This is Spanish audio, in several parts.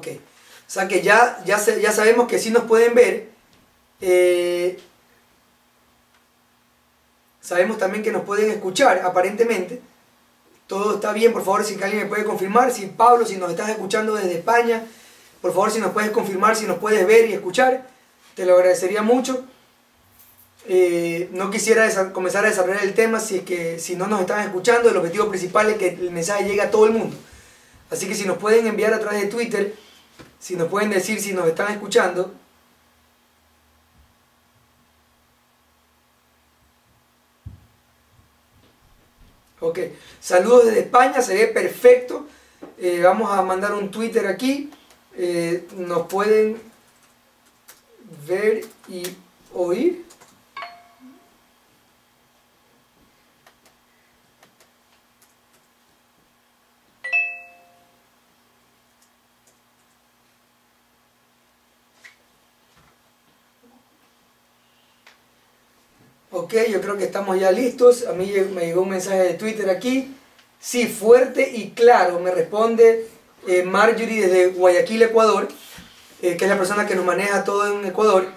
Ok. O sea que ya sabemos que sí nos pueden ver. Sabemos también que nos pueden escuchar, aparentemente. Todo está bien, por favor, si alguien me puede confirmar. Si Pablo, si nos estás escuchando desde España, por favor, si nos puedes confirmar, si nos puedes ver y escuchar, te lo agradecería mucho. No quisiera comenzar a desarrollar el tema si no nos están escuchando. El objetivo principal es que el mensaje llegue a todo el mundo. Así que si nos pueden enviar a través de Twitter, si nos pueden decir si nos están escuchando. Ok, saludos desde España, se ve perfecto. Vamos a mandar un Twitter aquí. Nos pueden ver y oír. Ok, yo creo que estamos ya listos. A mí me llegó un mensaje de Twitter aquí. Sí, fuerte y claro, me responde Marjorie desde Guayaquil, Ecuador, que es la persona que nos maneja todo en Ecuador.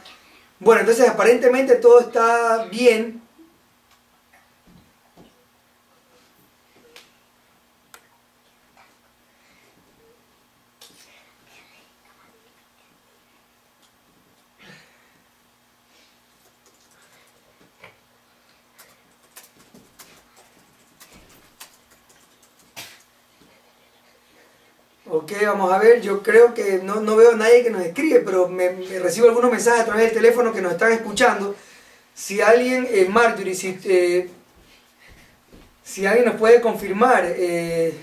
Bueno, entonces aparentemente todo está bien. Ok, vamos a ver, yo creo que no veo a nadie que nos escribe, pero me recibo algunos mensajes a través del teléfono que nos están escuchando. Si alguien, Marjorie, si alguien nos puede confirmar que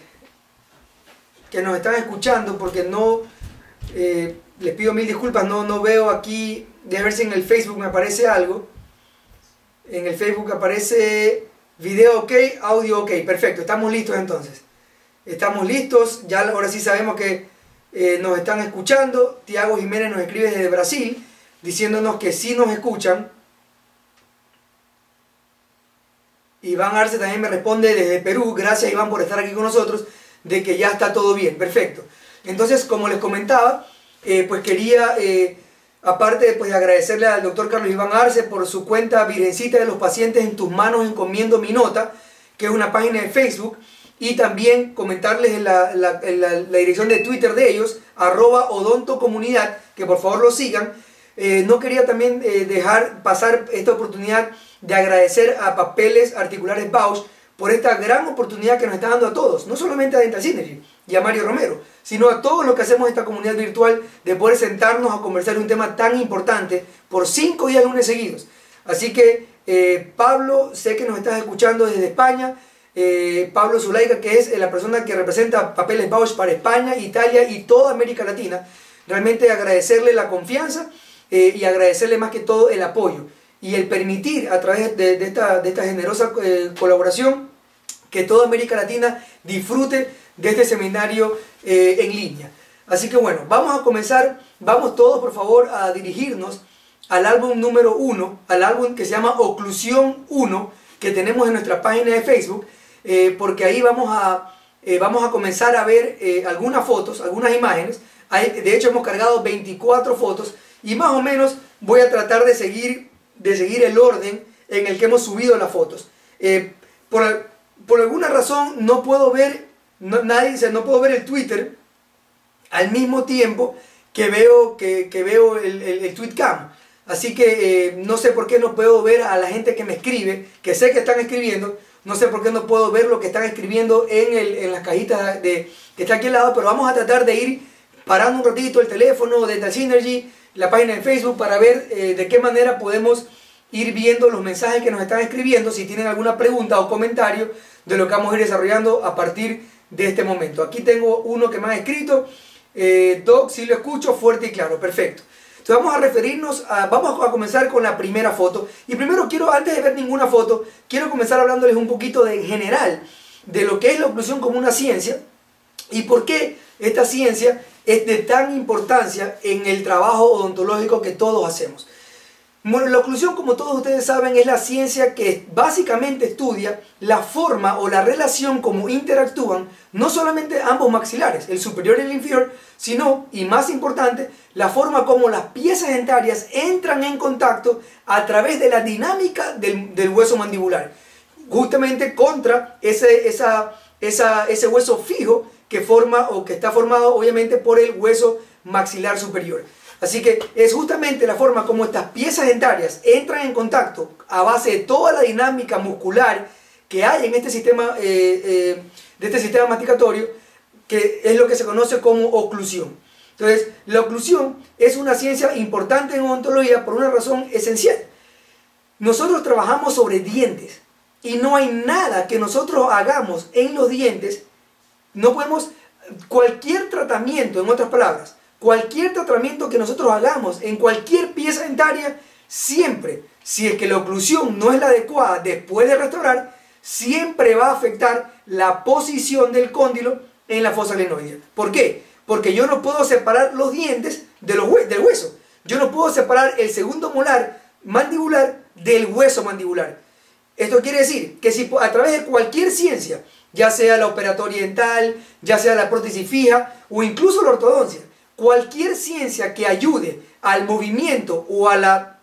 nos están escuchando, porque les pido mil disculpas, no veo aquí, déjame ver si en el Facebook me aparece algo. En el Facebook aparece video ok, audio ok, perfecto, estamos listos entonces. Estamos listos, ya ahora sí sabemos que nos están escuchando. Tiago Jiménez nos escribe desde Brasil, diciéndonos que sí nos escuchan. Iván Arce también me responde desde Perú, gracias Iván por estar aquí con nosotros, de que ya está todo bien, perfecto. Entonces, como les comentaba, pues quería, aparte pues, de agradecerle al doctor Carlos Iván Arce por su cuenta Virgencita de los Pacientes en tus manos encomiendo mi nota, que es una página de Facebook, y también comentarles la dirección de Twitter de ellos, @odontocomunidad, que por favor lo sigan. No quería también dejar pasar esta oportunidad de agradecer a Papeles Articulares Bausch por esta gran oportunidad que nos está dando a todos, no solamente a Dental Synergy y a Mario Romero, sino a todos los que hacemos esta comunidad virtual, de poder sentarnos a conversar un tema tan importante por 5 días lunes seguidos. Así que Pablo, sé que nos estás escuchando desde España. Pablo Zulaika, que es la persona que representa Papeles Bausch para España, Italia y toda América Latina. Realmente agradecerle la confianza y agradecerle más que todo el apoyo y el permitir a través de esta generosa colaboración que toda América Latina disfrute de este seminario en línea. Así que bueno, vamos a comenzar. Vamos todos por favor a dirigirnos al álbum número 1, al álbum que se llama Oclusión 1, que tenemos en nuestra página de Facebook. Porque ahí vamos a comenzar a ver algunas fotos, algunas imágenes. De hecho hemos cargado 24 fotos y más o menos voy a tratar de seguir el orden en el que hemos subido las fotos. Por alguna razón no puedo ver, no puedo ver el Twitter al mismo tiempo que veo el TweetCam. Así que no sé por qué no puedo ver a la gente que me escribe, que sé que están escribiendo. No sé por qué no puedo ver lo que están escribiendo en las cajitas que está aquí al lado, pero vamos a tratar de ir parando un ratito el teléfono, Dental Synergy, la página de Facebook, para ver de qué manera podemos ir viendo los mensajes que nos están escribiendo, si tienen alguna pregunta o comentario de lo que vamos a ir desarrollando a partir de este momento. Aquí tengo uno que me ha escrito, Doc, sí lo escucho, fuerte y claro, perfecto. Entonces vamos a comenzar con la primera foto. Y primero antes de ver ninguna foto, quiero comenzar hablándoles un poquito en general de lo que es la oclusión como una ciencia y por qué esta ciencia es de tan importancia en el trabajo odontológico que todos hacemos. Bueno, la oclusión, como todos ustedes saben, es la ciencia que básicamente estudia la forma o la relación como interactúan no solamente ambos maxilares, el superior y el inferior, sino, y más importante, la forma como las piezas dentarias entran en contacto a través de la dinámica del hueso mandibular, justamente contra ese hueso fijo que forma o que está formado obviamente por el hueso maxilar superior. Así que es justamente la forma como estas piezas dentarias entran en contacto a base de toda la dinámica muscular que hay en este sistema, masticatorio, que es lo que se conoce como oclusión. Entonces, la oclusión es una ciencia importante en odontología por una razón esencial. Nosotros trabajamos sobre dientes y no hay nada que nosotros hagamos en los dientes, no podemos, cualquier tratamiento, en otras palabras, cualquier tratamiento que nosotros hagamos en cualquier pieza dentaria, siempre, si es que la oclusión no es la adecuada después de restaurar, siempre va a afectar la posición del cóndilo en la fosa glenoidea. ¿Por qué? Porque yo no puedo separar los dientes del hueso. Yo no puedo separar el segundo molar mandibular del hueso mandibular. Esto quiere decir que si a través de cualquier ciencia, ya sea la operatoria dental, ya sea la prótesis fija o incluso la ortodoncia, cualquier ciencia que ayude al movimiento o al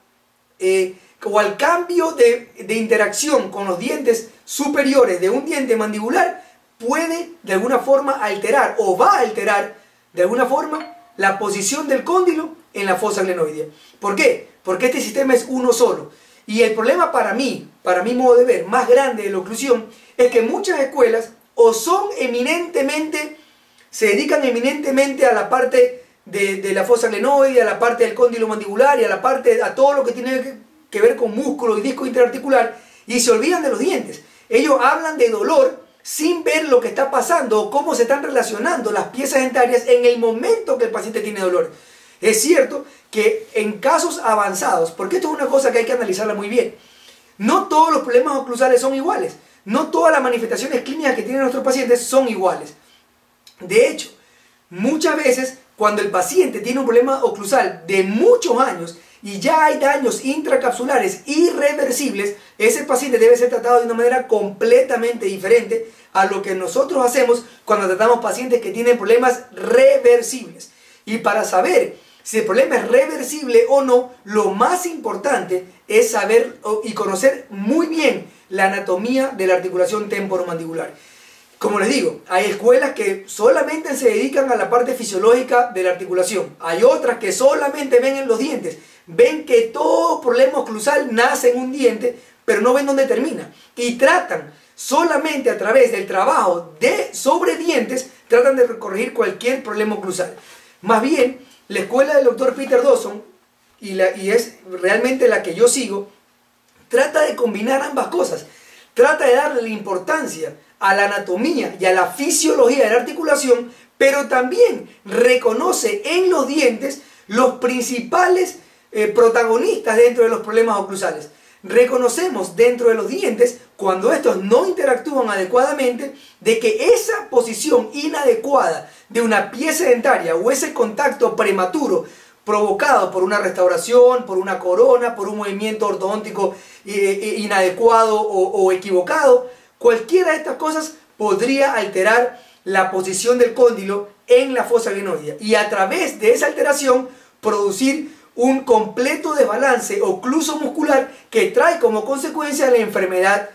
cambio de interacción con los dientes superiores de un diente mandibular puede de alguna forma alterar o va a alterar de alguna forma la posición del cóndilo en la fosa glenoidea. ¿Por qué? Porque este sistema es uno solo. Y el problema para mi modo de ver, más grande de la oclusión, es que muchas escuelas o se dedican eminentemente a la parte de la fosa glenoidea, a la parte del cóndilo mandibular y a todo lo que tiene que ver con músculo y disco interarticular, y se olvidan de los dientes. Ellos hablan de dolor sin ver lo que está pasando o cómo se están relacionando las piezas dentarias en el momento que el paciente tiene dolor. Es cierto que en casos avanzados, porque esto es una cosa que hay que analizarla muy bien, no todos los problemas oclusales son iguales, no todas las manifestaciones clínicas que tienen nuestros pacientes son iguales. De hecho, muchas veces cuando el paciente tiene un problema oclusal de muchos años y ya hay daños intracapsulares irreversibles, ese paciente debe ser tratado de una manera completamente diferente a lo que nosotros hacemos cuando tratamos pacientes que tienen problemas reversibles. Y para saber si el problema es reversible o no, lo más importante es saber y conocer muy bien la anatomía de la articulación temporomandibular. Como les digo, hay escuelas que solamente se dedican a la parte fisiológica de la articulación. Hay otras que solamente ven en los dientes. Ven que todo problema oclusal nace en un diente, pero no ven dónde termina. Y tratan solamente a través del trabajo sobre dientes, tratan de corregir cualquier problema oclusal. Más bien, la escuela del Dr. Peter Dawson, y es realmente la que yo sigo, trata de combinar ambas cosas. Trata de darle la importancia a la anatomía y a la fisiología de la articulación, pero también reconoce en los dientes los principales protagonistas dentro de los problemas oclusales. Reconocemos dentro de los dientes, cuando estos no interactúan adecuadamente, de que esa posición inadecuada de una pieza dentaria o ese contacto prematuro provocado por una restauración, por una corona, por un movimiento ortodóntico inadecuado o equivocado, cualquiera de estas cosas podría alterar la posición del cóndilo en la fosa glenoidea y a través de esa alteración producir un completo desbalance ocluso muscular que trae como consecuencia la enfermedad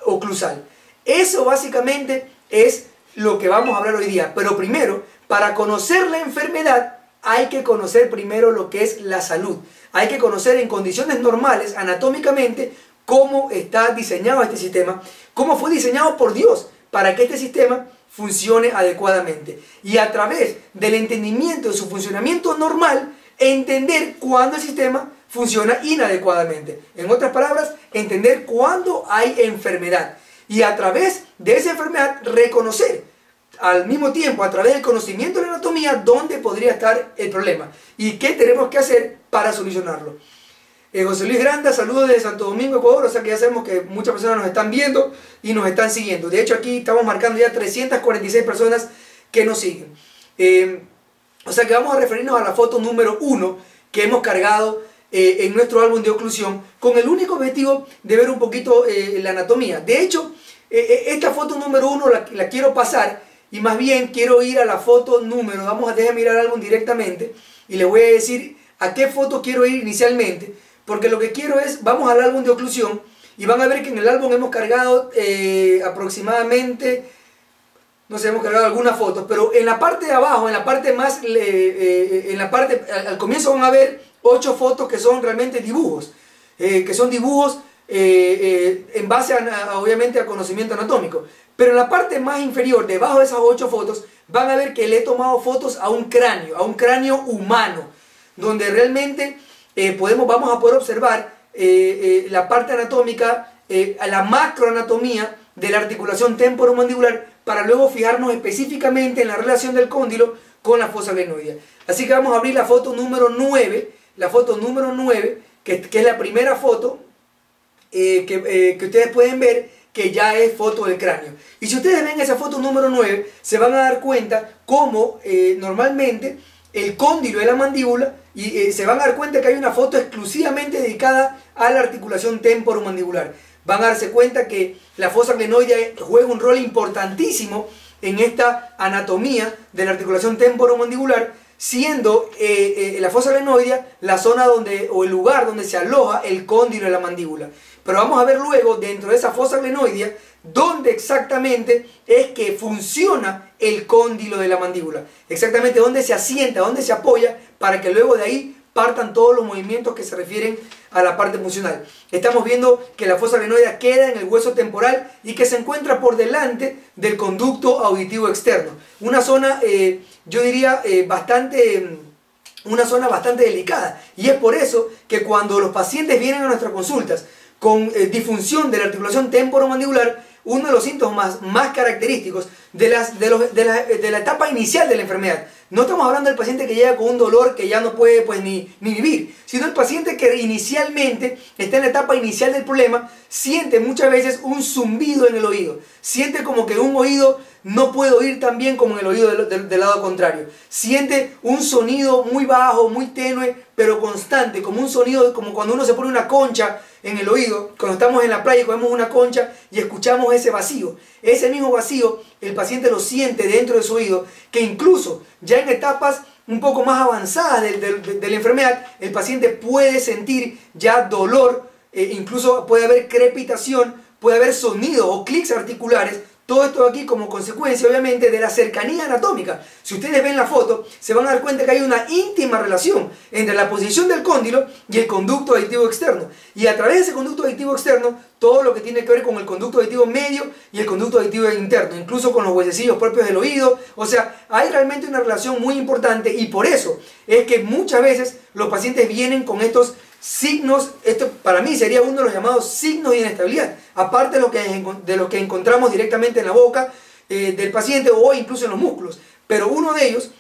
oclusal. Eso básicamente es lo que vamos a hablar hoy día. Pero primero, para conocer la enfermedad, hay que conocer primero lo que es la salud. Hay que conocer en condiciones normales, anatómicamente, cómo está diseñado este sistema, cómo fue diseñado por Dios para que este sistema funcione adecuadamente. Y a través del entendimiento de su funcionamiento normal, entender cuándo el sistema funciona inadecuadamente. En otras palabras, entender cuándo hay enfermedad. Y a través de esa enfermedad, reconocer al mismo tiempo, a través del conocimiento de la anatomía, dónde podría estar el problema y qué tenemos que hacer para solucionarlo. José Luis Granda, saludos desde Santo Domingo, Ecuador. O sea que ya sabemos que muchas personas nos están viendo y nos están siguiendo. De hecho, aquí estamos marcando ya 346 personas que nos siguen. O sea que vamos a referirnos a la foto número 1 que hemos cargado en nuestro álbum de oclusión, con el único objetivo de ver un poquito la anatomía. De hecho, esta foto número 1 la quiero pasar, y más bien quiero ir a la foto número, vamos a dejar mirar el álbum directamente, y les voy a decir a qué foto quiero ir inicialmente, porque lo que quiero es, vamos al álbum de oclusión, y van a ver que en el álbum hemos cargado aproximadamente, no sé, hemos cargado algunas fotos, pero en la parte de abajo, en la parte más, al comienzo van a ver 8 fotos que son realmente dibujos, que son dibujos en base obviamente al conocimiento anatómico. Pero en la parte más inferior, debajo de esas 8 fotos, van a ver que le he tomado fotos a un cráneo humano, donde realmente vamos a poder observar la parte anatómica, la macroanatomía de la articulación temporomandibular, para luego fijarnos específicamente en la relación del cóndilo con la fosa glenoidea. Así que vamos a abrir la foto número 9, que es la primera foto que ustedes pueden ver, que ya es foto del cráneo. Y si ustedes ven esa foto número 9, se van a dar cuenta cómo normalmente el cóndilo de la mandíbula, y se van a dar cuenta que hay una foto exclusivamente dedicada a la articulación temporomandibular. Van a darse cuenta que la fosa glenoidea juega un rol importantísimo en esta anatomía de la articulación temporomandibular, siendo la fosa glenoidea la zona o el lugar donde se aloja el cóndilo de la mandíbula. Pero vamos a ver luego, dentro de esa fosa glenoidea, dónde exactamente es que funciona el cóndilo de la mandíbula. Exactamente dónde se asienta, dónde se apoya, para que luego de ahí partan todos los movimientos que se refieren a la parte funcional. Estamos viendo que la fosa glenoidea queda en el hueso temporal y que se encuentra por delante del conducto auditivo externo. Una zona, yo diría, una zona bastante delicada. Y es por eso que cuando los pacientes vienen a nuestras consultas con disfunción de la articulación temporomandibular, uno de los síntomas más característicos de la etapa inicial de la enfermedad. No estamos hablando del paciente que llega con un dolor que ya no puede ni vivir, sino el paciente que inicialmente está en la etapa inicial del problema, siente muchas veces un zumbido en el oído, siente como que un oído no puede oír tan bien como en el oído del lado contrario, siente un sonido muy bajo, muy tenue, pero constante, como un sonido como cuando uno se pone una concha en el oído, cuando estamos en la playa y comemos una concha y escuchamos ese vacío. Ese mismo vacío el paciente lo siente dentro de su oído, que incluso ya en etapas un poco más avanzadas de la enfermedad, el paciente puede sentir ya dolor, incluso puede haber crepitación, puede haber sonido o clics articulares. Todo esto aquí como consecuencia, obviamente, de la cercanía anatómica. Si ustedes ven la foto, se van a dar cuenta que hay una íntima relación entre la posición del cóndilo y el conducto auditivo externo. Y a través de ese conducto auditivo externo, todo lo que tiene que ver con el conducto auditivo medio y el conducto auditivo interno, incluso con los huesecillos propios del oído. O sea, hay realmente una relación muy importante, y por eso es que muchas veces los pacientes vienen con estos signos. Esto para mí sería uno de los llamados signos de inestabilidad, aparte de lo que encontramos directamente en la boca del paciente o incluso en los músculos. Pero uno de ellos,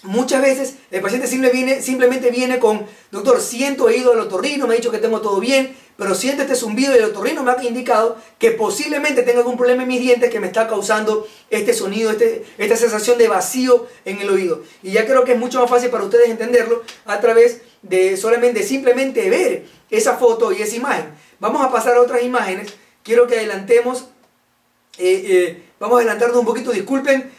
muchas veces el paciente simplemente viene con: doctor, siento oído del otorrino, me ha dicho que tengo todo bien, pero siento este zumbido del otorrino, me ha indicado que posiblemente tenga algún problema en mis dientes que me está causando este sonido, esta sensación de vacío en el oído. Y ya creo que es mucho más fácil para ustedes entenderlo a través de simplemente ver esa foto y esa imagen. Vamos a pasar a otras imágenes. Quiero que adelantemos, vamos a adelantarnos un poquito, disculpen,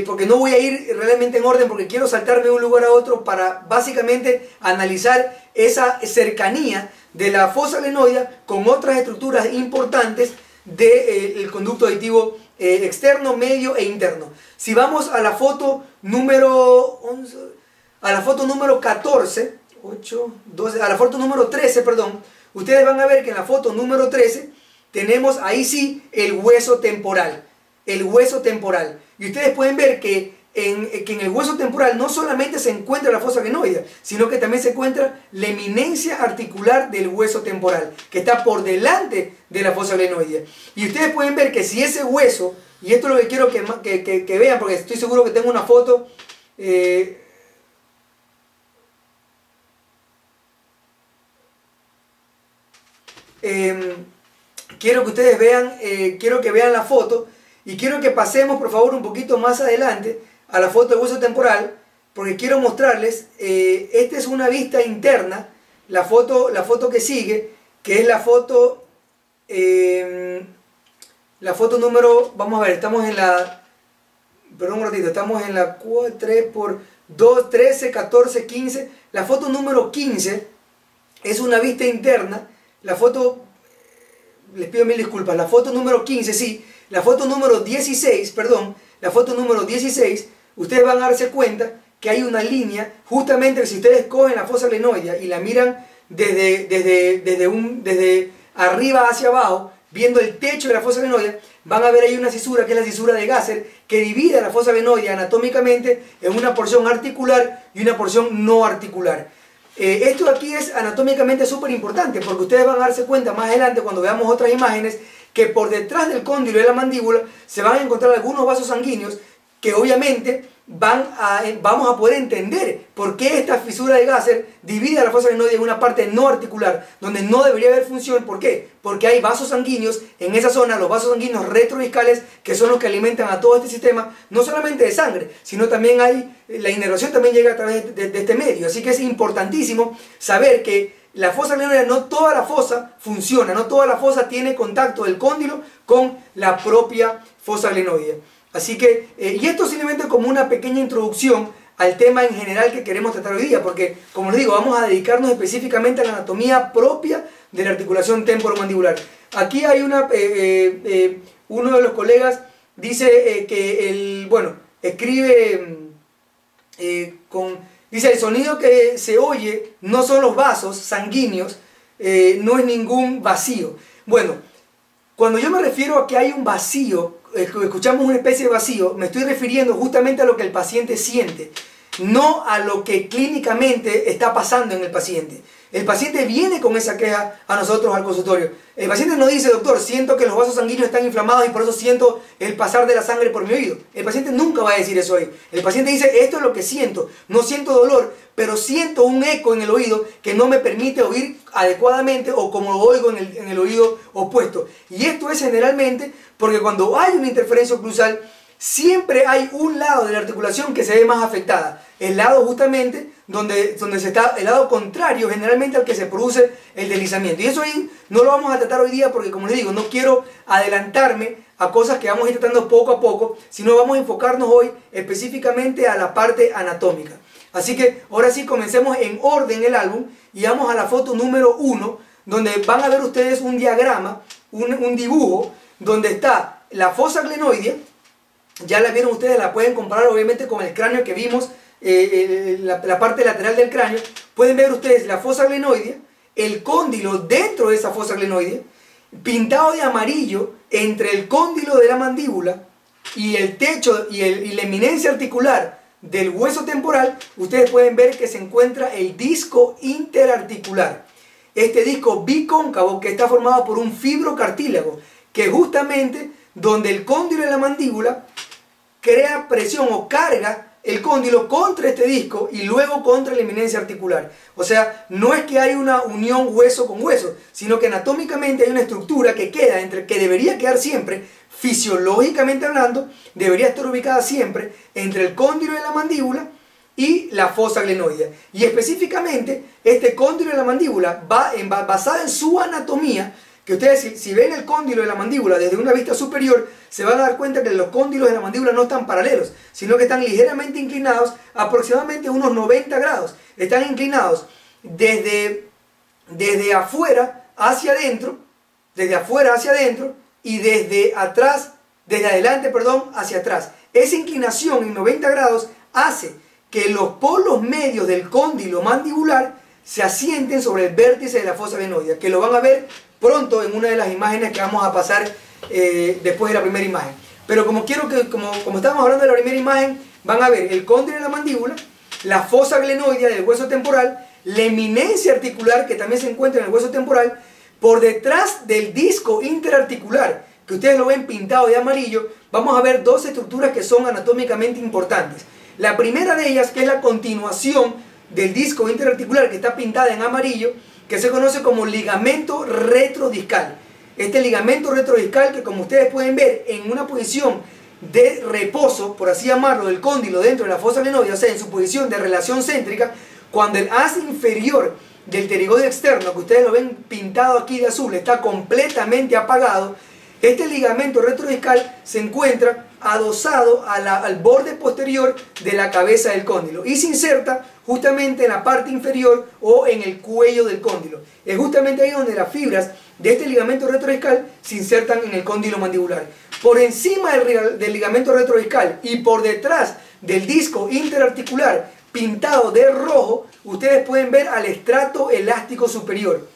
porque no voy a ir realmente en orden, porque quiero saltarme de un lugar a otro para básicamente analizar esa cercanía de la fosa glenoidea con otras estructuras importantes del conducto auditivo externo, medio e interno. Si vamos a la foto número 11, a la foto número 14, 8, 12, a la foto número 13, perdón, ustedes van a ver que en la foto número 13 tenemos ahí sí el hueso temporal. El hueso temporal. Y ustedes pueden ver que en el hueso temporal no solamente se encuentra la fosa glenoidea, sino que también se encuentra la eminencia articular del hueso temporal, que está por delante de la fosa glenoidea. Y ustedes pueden ver que si ese hueso, y esto es lo que quiero que vean, porque estoy seguro que tengo una foto, quiero que ustedes vean, quiero que vean la foto, y quiero que pasemos por favor un poquito más adelante a la foto del hueso temporal, porque quiero mostrarles, esta es una vista interna la foto que sigue, que es la foto número, vamos a ver, estamos en la, perdón un ratito, estamos en la 3 por 2, 13, 14, 15. La foto número 15 es una vista interna. La foto, les pido mil disculpas, la foto número 15, sí. La foto número 16, perdón, la foto número 16, ustedes van a darse cuenta que hay una línea, justamente si ustedes cogen la fosa glenoidea y la miran desde arriba hacia abajo, viendo el techo de la fosa glenoidea, van a ver ahí una cisura, que es la cisura de Gasser, que divide la fosa glenoidea anatómicamente en una porción articular y una porción no articular. Esto aquí es anatómicamente súper importante, porque ustedes van a darse cuenta más adelante, cuando veamos otras imágenes, que por detrás del cóndilo de la mandíbula se van a encontrar algunos vasos sanguíneos que obviamente vamos a poder entender por qué esta fisura de Gasser divide la fosa glenoidea en una parte no articular, donde no debería haber función. ¿Por qué? Porque hay vasos sanguíneos en esa zona, los vasos sanguíneos retrodiscales, que son los que alimentan a todo este sistema, no solamente de sangre, sino también la inervación también llega a través de este medio. Así que es importantísimo saber que la fosa glenoidea, no toda la fosa funciona, no toda la fosa tiene contacto del cóndilo con la propia fosa glenoidea. Así que, y esto simplemente como una pequeña introducción al tema en general que queremos tratar hoy día, porque, como les digo, vamos a dedicarnos específicamente a la anatomía propia de la articulación temporomandibular. Aquí hay uno de los colegas dice dice: el sonido que se oye no son los vasos sanguíneos, no es ningún vacío. Bueno, cuando yo me refiero a que hay un vacío, escuchamos una especie de vacío, me estoy refiriendo justamente a lo que el paciente siente, no a lo que clínicamente está pasando en el paciente. El paciente viene con esa queja a nosotros al consultorio. El paciente no dice: doctor, siento que los vasos sanguíneos están inflamados y por eso siento el pasar de la sangre por mi oído. El paciente nunca va a decir eso ahí. El paciente dice: esto es lo que siento, no siento dolor, pero siento un eco en el oído que no me permite oír adecuadamente o como lo oigo en el oído opuesto. Y esto es generalmente porque cuando hay una interferencia oclusal, siempre hay un lado de la articulación que se ve más afectada. El lado justamente donde se está, el lado contrario generalmente al que se produce el deslizamiento. Y eso ahí no lo vamos a tratar hoy día porque, como les digo, no quiero adelantarme a cosas que vamos a ir tratando poco a poco, sino vamos a enfocarnos hoy específicamente a la parte anatómica. Así que ahora sí, comencemos en orden el álbum y vamos a la foto número 1, donde van a ver ustedes un diagrama, un dibujo, donde está la fosa glenoidea. Ya la vieron ustedes, la pueden comparar obviamente con el cráneo que vimos, la parte lateral del cráneo. Pueden ver ustedes la fosa glenoidea, el cóndilo dentro de esa fosa glenoidea, pintado de amarillo entre el cóndilo de la mandíbula y el techo y la eminencia articular del hueso temporal. Ustedes pueden ver que se encuentra el disco interarticular. Este disco bicóncavo que está formado por un fibrocartílago, que justamente donde el cóndilo de la mandíbula crea presión o carga el cóndilo contra este disco y luego contra la eminencia articular. O sea, no es que hay una unión hueso con hueso, sino que anatómicamente hay una estructura que queda que debería quedar siempre, fisiológicamente hablando, debería estar ubicada siempre entre el cóndilo de la mandíbula y la fosa glenoidea. Y específicamente, este cóndilo de la mandíbula basada en su anatomía, que ustedes si ven el cóndilo de la mandíbula desde una vista superior, se van a dar cuenta que los cóndilos de la mandíbula no están paralelos, sino que están ligeramente inclinados, aproximadamente unos 90 grados. Están inclinados desde afuera hacia adentro, y desde adelante, hacia atrás. Esa inclinación en 90 grados hace que los polos medios del cóndilo mandibular se asienten sobre el vértice de la fosa glenoidea, que lo van a ver pronto en una de las imágenes que vamos a pasar después de la primera imagen. Pero como estamos hablando de la primera imagen, van a ver el cóndilo de la mandíbula, la fosa glenoidea del hueso temporal, la eminencia articular que también se encuentra en el hueso temporal, por detrás del disco interarticular, que ustedes lo ven pintado de amarillo. Vamos a ver dos estructuras que son anatómicamente importantes. La primera de ellas, que es la continuación del disco interarticular, que está pintada en amarillo, que se conoce como ligamento retrodiscal. Este ligamento retrodiscal, que como ustedes pueden ver en una posición de reposo, por así llamarlo, del cóndilo dentro de la fosa glenoidea, o sea, en su posición de relación céntrica, cuando el haz inferior del pterigoide externo, que ustedes lo ven pintado aquí de azul, está completamente apagado, este ligamento retrodiscal se encuentra adosado al borde posterior de la cabeza del cóndilo y se inserta justamente en la parte inferior o en el cuello del cóndilo. Es justamente ahí donde las fibras de este ligamento retrodiscal se insertan en el cóndilo mandibular. Por encima del ligamento retrodiscal y por detrás del disco interarticular pintado de rojo, ustedes pueden ver al estrato elástico superior,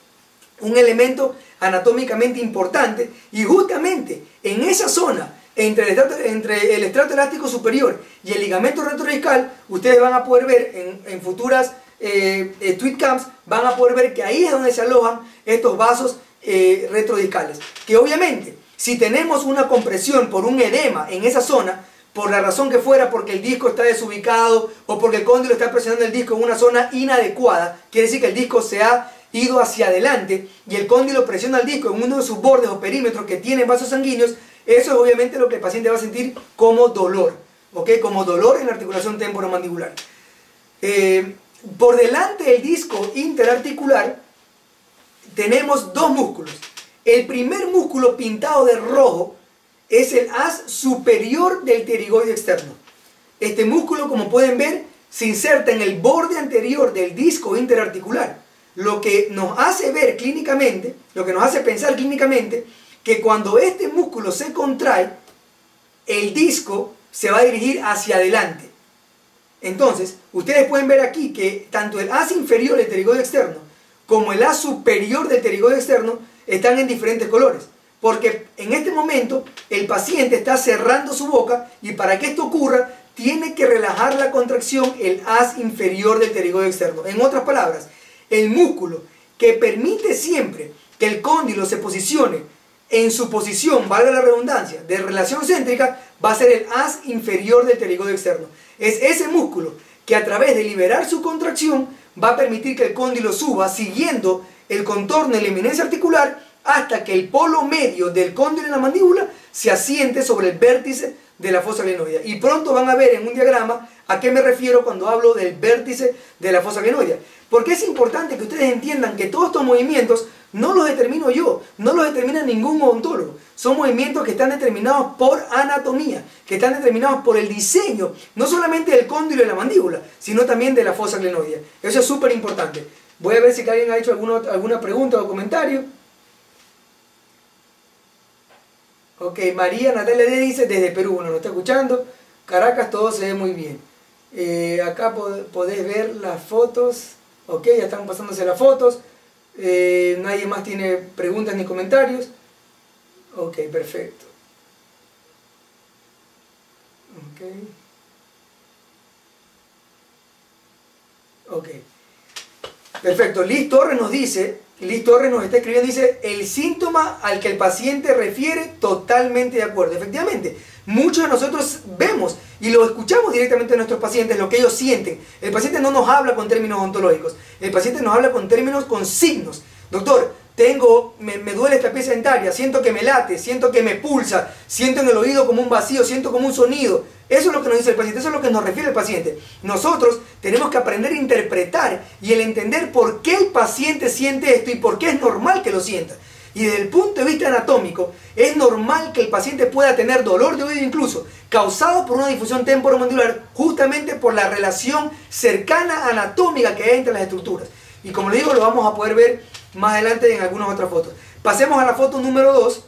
un elemento anatómicamente importante, y justamente en esa zona, entre el estrato elástico superior y el ligamento retrodiscal, ustedes van a poder ver en futuras tweetcams, van a poder ver que ahí es donde se alojan estos vasos retrodiscales, que obviamente si tenemos una compresión por un edema en esa zona, por la razón que fuera, porque el disco está desubicado o porque el cóndilo está presionando el disco en una zona inadecuada, quiere decir que el disco se ha ido hacia adelante y el cóndilo presiona el disco en uno de sus bordes o perímetros que tienen vasos sanguíneos, eso es obviamente lo que el paciente va a sentir como dolor, ¿ok? Como dolor en la articulación temporomandibular. Por delante del disco interarticular tenemos dos músculos. El primer músculo pintado de rojo es el haz superior del pterigoide externo. Este músculo, como pueden ver, se inserta en el borde anterior del disco interarticular, lo que nos hace ver clínicamente, lo que nos hace pensar clínicamente, que cuando este músculo se contrae, el disco se va a dirigir hacia adelante. Entonces, ustedes pueden ver aquí que tanto el haz inferior del pterigoide externo como el haz superior del pterigoide externo están en diferentes colores. Porque en este momento el paciente está cerrando su boca y para que esto ocurra tiene que relajar la contracción el haz inferior del pterigoide externo. En otras palabras, el músculo que permite siempre que el cóndilo se posicione en su posición, valga la redundancia, de relación céntrica, va a ser el haz inferior del pterigoide externo. Es ese músculo que a través de liberar su contracción va a permitir que el cóndilo suba siguiendo el contorno de la eminencia articular hasta que el polo medio del cóndilo en la mandíbula se asiente sobre el vértice de la fosa glenoidea. Y pronto van a ver en un diagrama a qué me refiero cuando hablo del vértice de la fosa glenoidea. Porque es importante que ustedes entiendan que todos estos movimientos no los determino yo, no los determina ningún odontólogo. Son movimientos que están determinados por anatomía, que están determinados por el diseño, no solamente del cóndilo y la mandíbula, sino también de la fosa glenoidea. Eso es súper importante. Voy a ver si alguien ha hecho alguna pregunta o comentario. Ok, María Natalia D dice desde Perú, nos está escuchando. Caracas, todo se ve muy bien. Acá podés ver las fotos. Ok, ya están pasándose las fotos. Nadie más tiene preguntas ni comentarios. Ok, perfecto. Ok. Perfecto. Liz Torres nos está escribiendo, dice, el síntoma al que el paciente refiere, totalmente de acuerdo. Efectivamente, muchos de nosotros vemos y lo escuchamos directamente de nuestros pacientes, lo que ellos sienten. El paciente no nos habla con términos ontológicos, el paciente nos habla con términos, con signos. Doctor, me duele esta pieza dentaria, siento que me late, siento que me pulsa, siento en el oído como un vacío, siento como un sonido. Eso es lo que nos dice el paciente, eso es lo que nos refiere el paciente. Nosotros tenemos que aprender a interpretar y el entender por qué el paciente siente esto y por qué es normal que lo sienta. Y desde el punto de vista anatómico, es normal que el paciente pueda tener dolor de oído incluso, causado por una difusión temporomandibular, justamente por la relación cercana anatómica que hay entre las estructuras. Y como les digo, lo vamos a poder ver más adelante en algunas otras fotos. Pasemos a la foto número 2.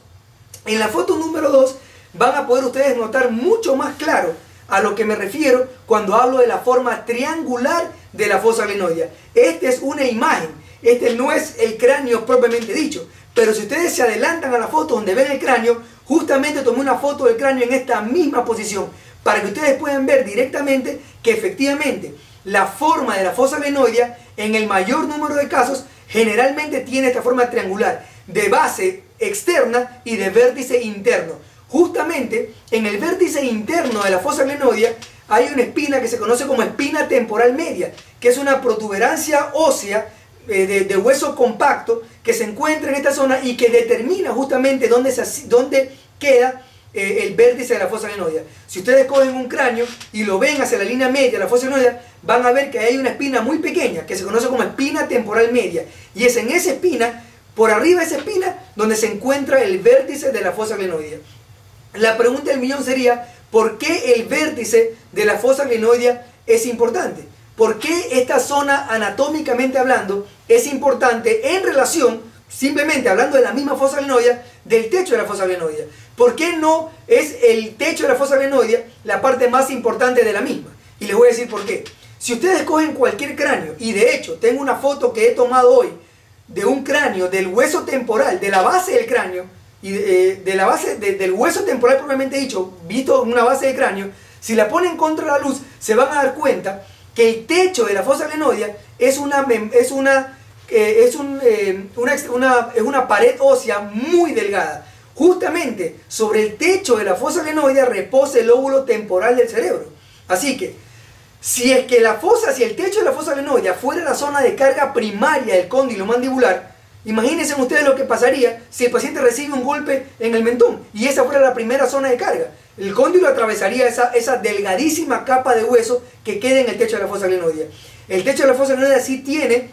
En la foto número 2 van a poder ustedes notar mucho más claro a lo que me refiero cuando hablo de la forma triangular de la fosa glenoidea. Esta es una imagen, este no es el cráneo propiamente dicho, pero si ustedes se adelantan a la foto donde ven el cráneo, justamente tomé una foto del cráneo en esta misma posición, para que ustedes puedan ver directamente que efectivamente la forma de la fosa glenoidea en el mayor número de casos generalmente tiene esta forma triangular, de base externa y de vértice interno. Justamente en el vértice interno de la fosa glenoidea hay una espina que se conoce como espina temporal media, que es una protuberancia ósea de hueso compacto que se encuentra en esta zona y que determina justamente dónde queda el vértice de la fosa glenoidea. Si ustedes cogen un cráneo y lo ven hacia la línea media de la fosa glenoidea, van a ver que hay una espina muy pequeña que se conoce como espina temporal media. Y es en esa espina, por arriba de esa espina, donde se encuentra el vértice de la fosa glenoidea. La pregunta del millón sería, ¿por qué el vértice de la fosa glenoidea es importante? ¿Por qué esta zona, anatómicamente hablando, es importante en relación, simplemente hablando de la misma fosa glenoidea, del techo de la fosa glenoidea? ¿Por qué no es el techo de la fosa glenoidea la parte más importante de la misma? Y les voy a decir por qué. Si ustedes cogen cualquier cráneo, y de hecho tengo una foto que he tomado hoy de un cráneo, del hueso temporal, de la base del cráneo, y de la base del hueso temporal propiamente dicho, visto en una base de cráneo, si la ponen contra la luz, se van a dar cuenta que el techo de la fosa glenoidea es una pared ósea muy delgada. Justamente sobre el techo de la fosa glenoidea reposa el lóbulo temporal del cerebro. Así que, si el techo de la fosa glenoidea fuera la zona de carga primaria del cóndilo mandibular, imagínense ustedes lo que pasaría si el paciente recibe un golpe en el mentón y esa fuera la primera zona de carga. El cóndilo atravesaría esa delgadísima capa de hueso que queda en el techo de la fosa glenoidea. El techo de la fosa glenoidea sí tiene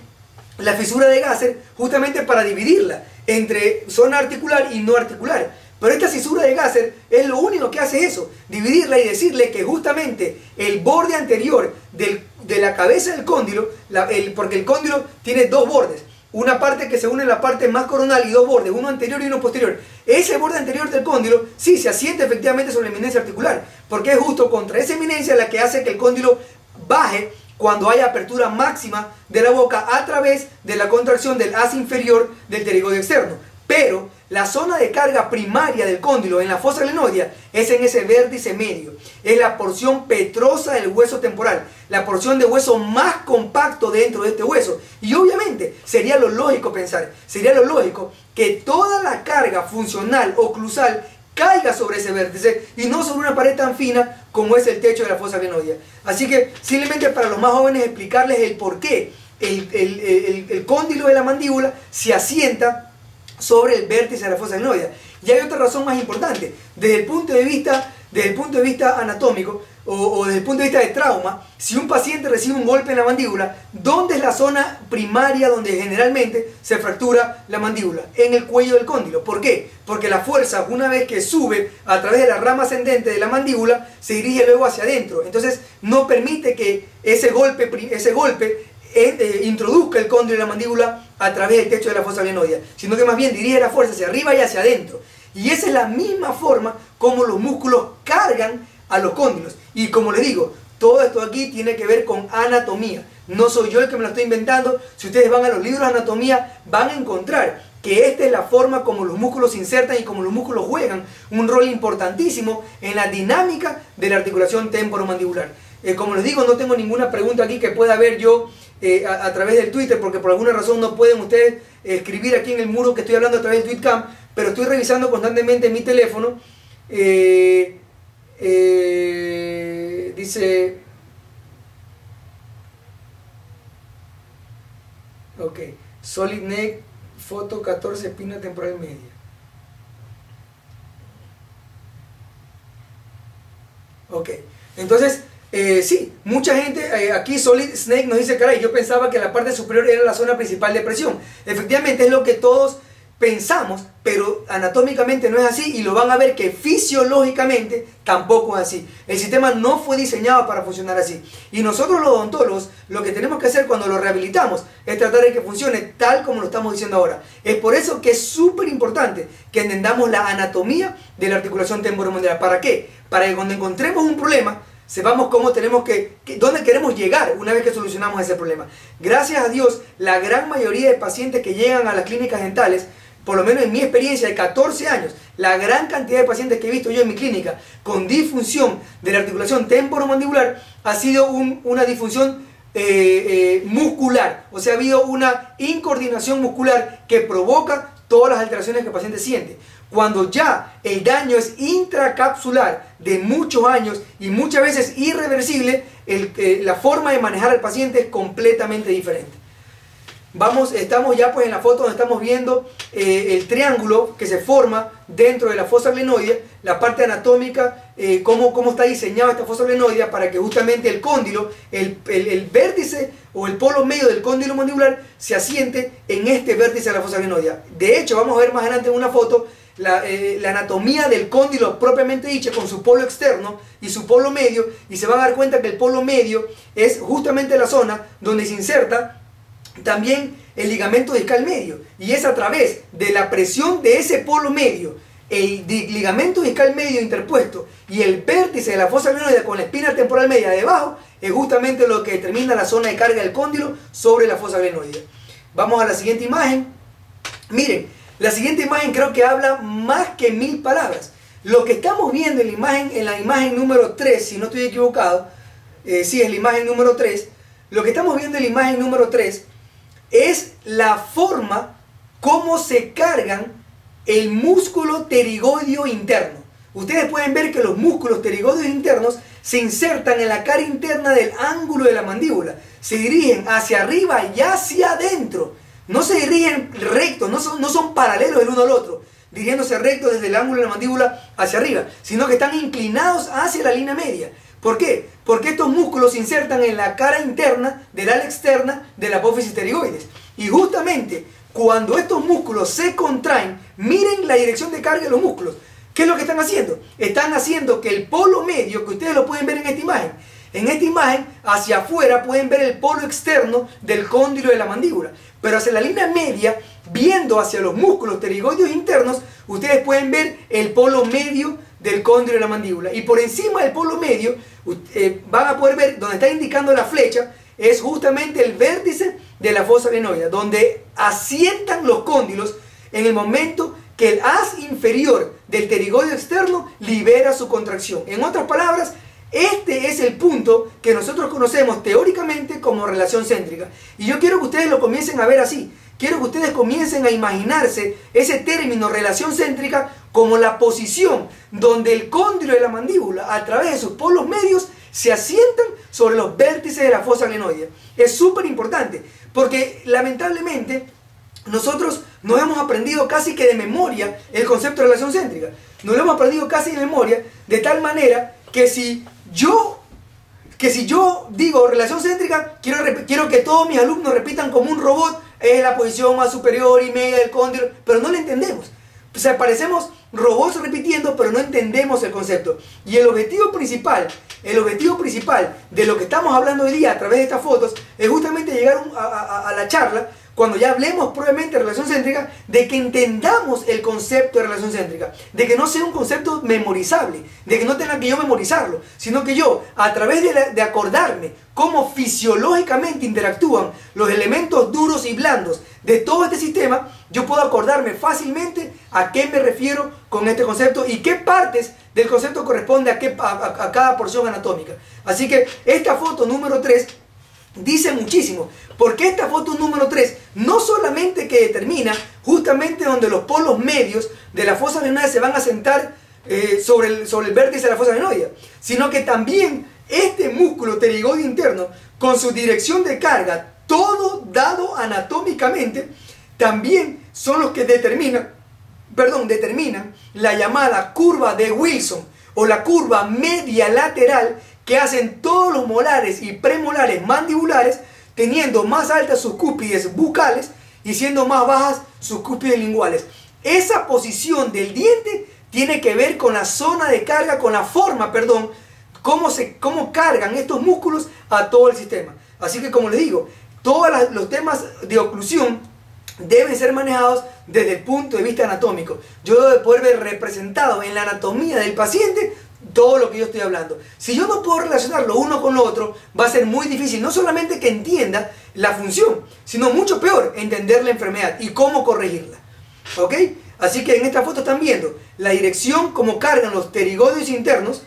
la fisura de Gasser justamente para dividirla entre zona articular y no articular. Pero esta fisura de Gasser es lo único que hace eso, dividirla y decirle que justamente el borde anterior de la cabeza del cóndilo, porque el cóndilo tiene dos bordes, una parte que se une en la parte más coronal y dos bordes, uno anterior y uno posterior. Ese borde anterior del cóndilo sí se asienta efectivamente sobre la eminencia articular, porque es justo contra esa eminencia la que hace que el cóndilo baje cuando hay apertura máxima de la boca a través de la contracción del haz inferior del pterigoide externo. Pero la zona de carga primaria del cóndilo en la fosa glenoidea es en ese vértice medio. Es la porción petrosa del hueso temporal, la porción de hueso más compacto dentro de este hueso. Y obviamente sería lo lógico pensar, sería lo lógico que toda la carga funcional oclusal caiga sobre ese vértice y no sobre una pared tan fina como es el techo de la fosa glenoidea. Así que simplemente para los más jóvenes explicarles el por qué el cóndilo de la mandíbula se asienta sobre el vértice de la fosa glenoidea. Y hay otra razón más importante. Desde el punto de vista anatómico o desde el punto de vista de trauma, si un paciente recibe un golpe en la mandíbula, ¿dónde es la zona primaria donde generalmente se fractura la mandíbula? En el cuello del cóndilo. ¿Por qué? Porque la fuerza, una vez que sube a través de la rama ascendente de la mandíbula, se dirige luego hacia adentro. Entonces no permite que ese golpe introduzca el cóndilo en la mandíbula a través del techo de la fosa glenoidea, sino que más bien dirige la fuerza hacia arriba y hacia adentro. Y esa es la misma forma como los músculos cargan a los cóndilos. Y como les digo, todo esto aquí tiene que ver con anatomía. No soy yo el que me lo estoy inventando. Si ustedes van a los libros de anatomía, van a encontrar que esta es la forma como los músculos se insertan y como los músculos juegan un rol importantísimo en la dinámica de la articulación temporomandibular. Como les digo, no tengo ninguna pregunta aquí que pueda ver yo a través del Twitter, porque por alguna razón no pueden ustedes escribir aquí en el muro que estoy hablando a través del TweetCam, pero estoy revisando constantemente mi teléfono. Dice... Ok, Solid Neck, foto 14, espina temporal media. Ok, entonces... sí, mucha gente, aquí Solid Snake nos dice, caray, yo pensaba que la parte superior era la zona principal de presión. Efectivamente es lo que todos pensamos, pero anatómicamente no es así y lo van a ver que fisiológicamente tampoco es así. El sistema no fue diseñado para funcionar así. Y nosotros los odontólogos lo que tenemos que hacer cuando lo rehabilitamos es tratar de que funcione tal como lo estamos diciendo ahora. Es por eso que es súper importante que entendamos la anatomía de la articulación temporomandibular. ¿Para qué? Para que cuando encontremos un problema sepamos cómo dónde queremos llegar una vez que solucionamos ese problema. Gracias a Dios, la gran mayoría de pacientes que llegan a las clínicas dentales, por lo menos en mi experiencia de 14 años, la gran cantidad de pacientes que he visto yo en mi clínica con disfunción de la articulación temporomandibular ha sido una disfunción muscular. O sea, ha habido una incoordinación muscular que provoca todas las alteraciones que el paciente siente. Cuando ya el daño es intracapsular de muchos años y muchas veces irreversible, la forma de manejar al paciente es completamente diferente. Estamos ya pues en la foto donde estamos viendo el triángulo que se forma dentro de la fosa glenoidea, la parte anatómica, cómo está diseñada esta fosa glenoidea para que justamente el cóndilo, el vértice o el polo medio del cóndilo mandibular se asiente en este vértice de la fosa glenoidea. De hecho, vamos a ver más adelante en una foto la anatomía del cóndilo propiamente dicha, con su polo externo y su polo medio, y se van a dar cuenta que el polo medio es justamente la zona donde se inserta también el ligamento discal medio, y es a través de la presión de ese polo medio, el ligamento discal medio interpuesto y el vértice de la fosa glenoidea con la espina temporal media debajo, es justamente lo que determina la zona de carga del cóndilo sobre la fosa glenoidea. Vamos a la siguiente imagen. Miren, la siguiente imagen creo que habla más que 1000 palabras. Lo que estamos viendo en la imagen número 3, si no estoy equivocado, sí, es la imagen número 3, lo que estamos viendo en la imagen número 3 es la forma como se cargan el músculo pterigoideo interno. Ustedes pueden ver que los músculos pterigoideos internos se insertan en la cara interna del ángulo de la mandíbula, se dirigen hacia arriba y hacia adentro. No se dirigen rectos, no son paralelos el uno al otro, dirigiéndose recto desde el ángulo de la mandíbula hacia arriba, sino que están inclinados hacia la línea media. ¿Por qué? Porque estos músculos se insertan en la cara interna del ala externa de la apófisis pterigoides. Y justamente cuando estos músculos se contraen, miren la dirección de carga de los músculos. ¿Qué es lo que están haciendo? Están haciendo que el polo medio, que ustedes lo pueden ver en esta imagen, hacia afuera pueden ver el polo externo del cóndilo de la mandíbula. Pero hacia la línea media, viendo hacia los músculos pterigoideos internos, ustedes pueden ver el polo medio del cóndilo de la mandíbula. Y por encima del polo medio, van a poder ver, donde está indicando la flecha, es justamente el vértice de la fosa glenoidea, donde asientan los cóndilos en el momento que el haz inferior del pterigoideo externo libera su contracción. En otras palabras, este es el punto que nosotros conocemos teóricamente como relación céntrica. Y yo quiero que ustedes lo comiencen a ver así. Quiero que ustedes comiencen a imaginarse ese término relación céntrica como la posición donde el cóndilo de la mandíbula, a través de sus polos medios, se asientan sobre los vértices de la fosa glenoidea. Es súper importante porque lamentablemente nosotros nos hemos aprendido casi que de memoria el concepto de relación céntrica. Nos lo hemos aprendido casi de memoria, de tal manera que si yo digo relación céntrica, quiero que todos mis alumnos repitan como un robot, es la posición más superior y media del cóndilo, pero no lo entendemos. O sea, parecemos robots repitiendo, pero no entendemos el concepto. Y el objetivo principal de lo que estamos hablando hoy día a través de estas fotos es justamente llegar a la charla, cuando ya hablemos probablemente de relación céntrica, de que entendamos el concepto de relación céntrica, de que no sea un concepto memorizable, de que no tenga que yo memorizarlo, sino que yo, a través de acordarme cómo fisiológicamente interactúan los elementos duros y blandos de todo este sistema, yo puedo acordarme fácilmente a qué me refiero con este concepto y qué partes del concepto corresponde a cada porción anatómica. Así que esta foto número 3 dice muchísimo, porque esta foto número 3 no solamente que determina justamente donde los polos medios de la fosa glenoidea se van a sentar sobre el vértice de la fosa glenoidea, sino que también este músculo pterigoideo interno, con su dirección de carga, todo dado anatómicamente, también son los que determinan la llamada curva de Wilson o la curva media lateral que hacen todos los molares y premolares mandibulares, teniendo más altas sus cúspides bucales y siendo más bajas sus cúspides linguales. Esa posición del diente tiene que ver con la zona de carga, con la forma, cómo cargan estos músculos a todo el sistema. Así que, como les digo, todos los temas de oclusión deben ser manejados desde el punto de vista anatómico. Yo debo de poder ver representado en la anatomía del paciente todo lo que yo estoy hablando. Si yo no puedo relacionarlo uno con lo otro, va a ser muy difícil, no solamente que entienda la función, sino mucho peor, entender la enfermedad y cómo corregirla. ¿Ok? Así que en esta foto están viendo la dirección, cómo cargan los pterigoideos internos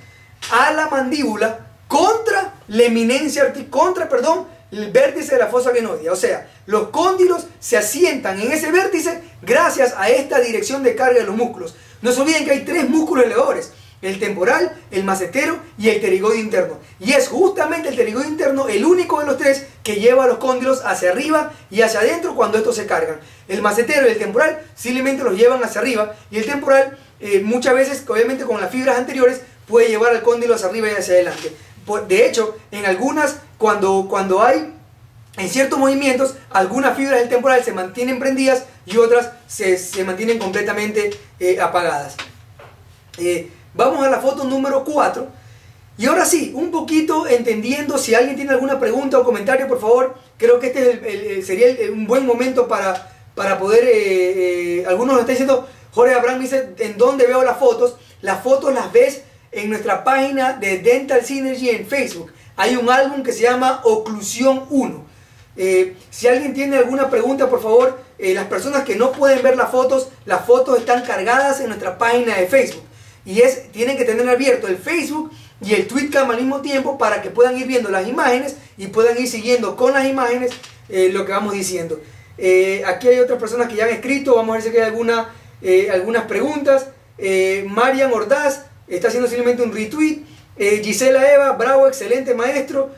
a la mandíbula contra la eminencia, el vértice de la fosa glenoidea. O sea, los cóndilos se asientan en ese vértice gracias a esta dirección de carga de los músculos. No se olviden que hay 3 músculos elevadores. el temporal, el macetero y el pterigoide interno. Y es justamente el pterigoide interno el único de los tres que lleva los cóndilos hacia arriba y hacia adentro cuando estos se cargan. El macetero y el temporal simplemente los llevan hacia arriba, y el temporal muchas veces, obviamente con las fibras anteriores, puede llevar al cóndilo hacia arriba y hacia adelante. De hecho, en algunas, cuando hay en ciertos movimientos, algunas fibras del temporal se mantienen prendidas y otras se mantienen completamente apagadas. Vamos a la foto número 4. Y ahora sí, un poquito entendiendo, si alguien tiene alguna pregunta o comentario, por favor, creo que este sería un buen momento para poder... algunos nos están diciendo, Jorge Abraham dice, ¿en dónde veo las fotos? Las fotos las ves en nuestra página de Dental Synergy en Facebook. Hay un álbum que se llama Oclusión 1. Si alguien tiene alguna pregunta, por favor, las personas que no pueden ver las fotos están cargadas en nuestra página de Facebook. Y tienen que tener abierto el Facebook y el TweetCam al mismo tiempo para que puedan ir viendo las imágenes y puedan ir siguiendo con las imágenes lo que vamos diciendo. Aquí hay otras personas que ya han escrito, vamos a ver si hay algunas preguntas. Marian Ordaz está haciendo simplemente un retweet. Gisela Eva, bravo, excelente maestro.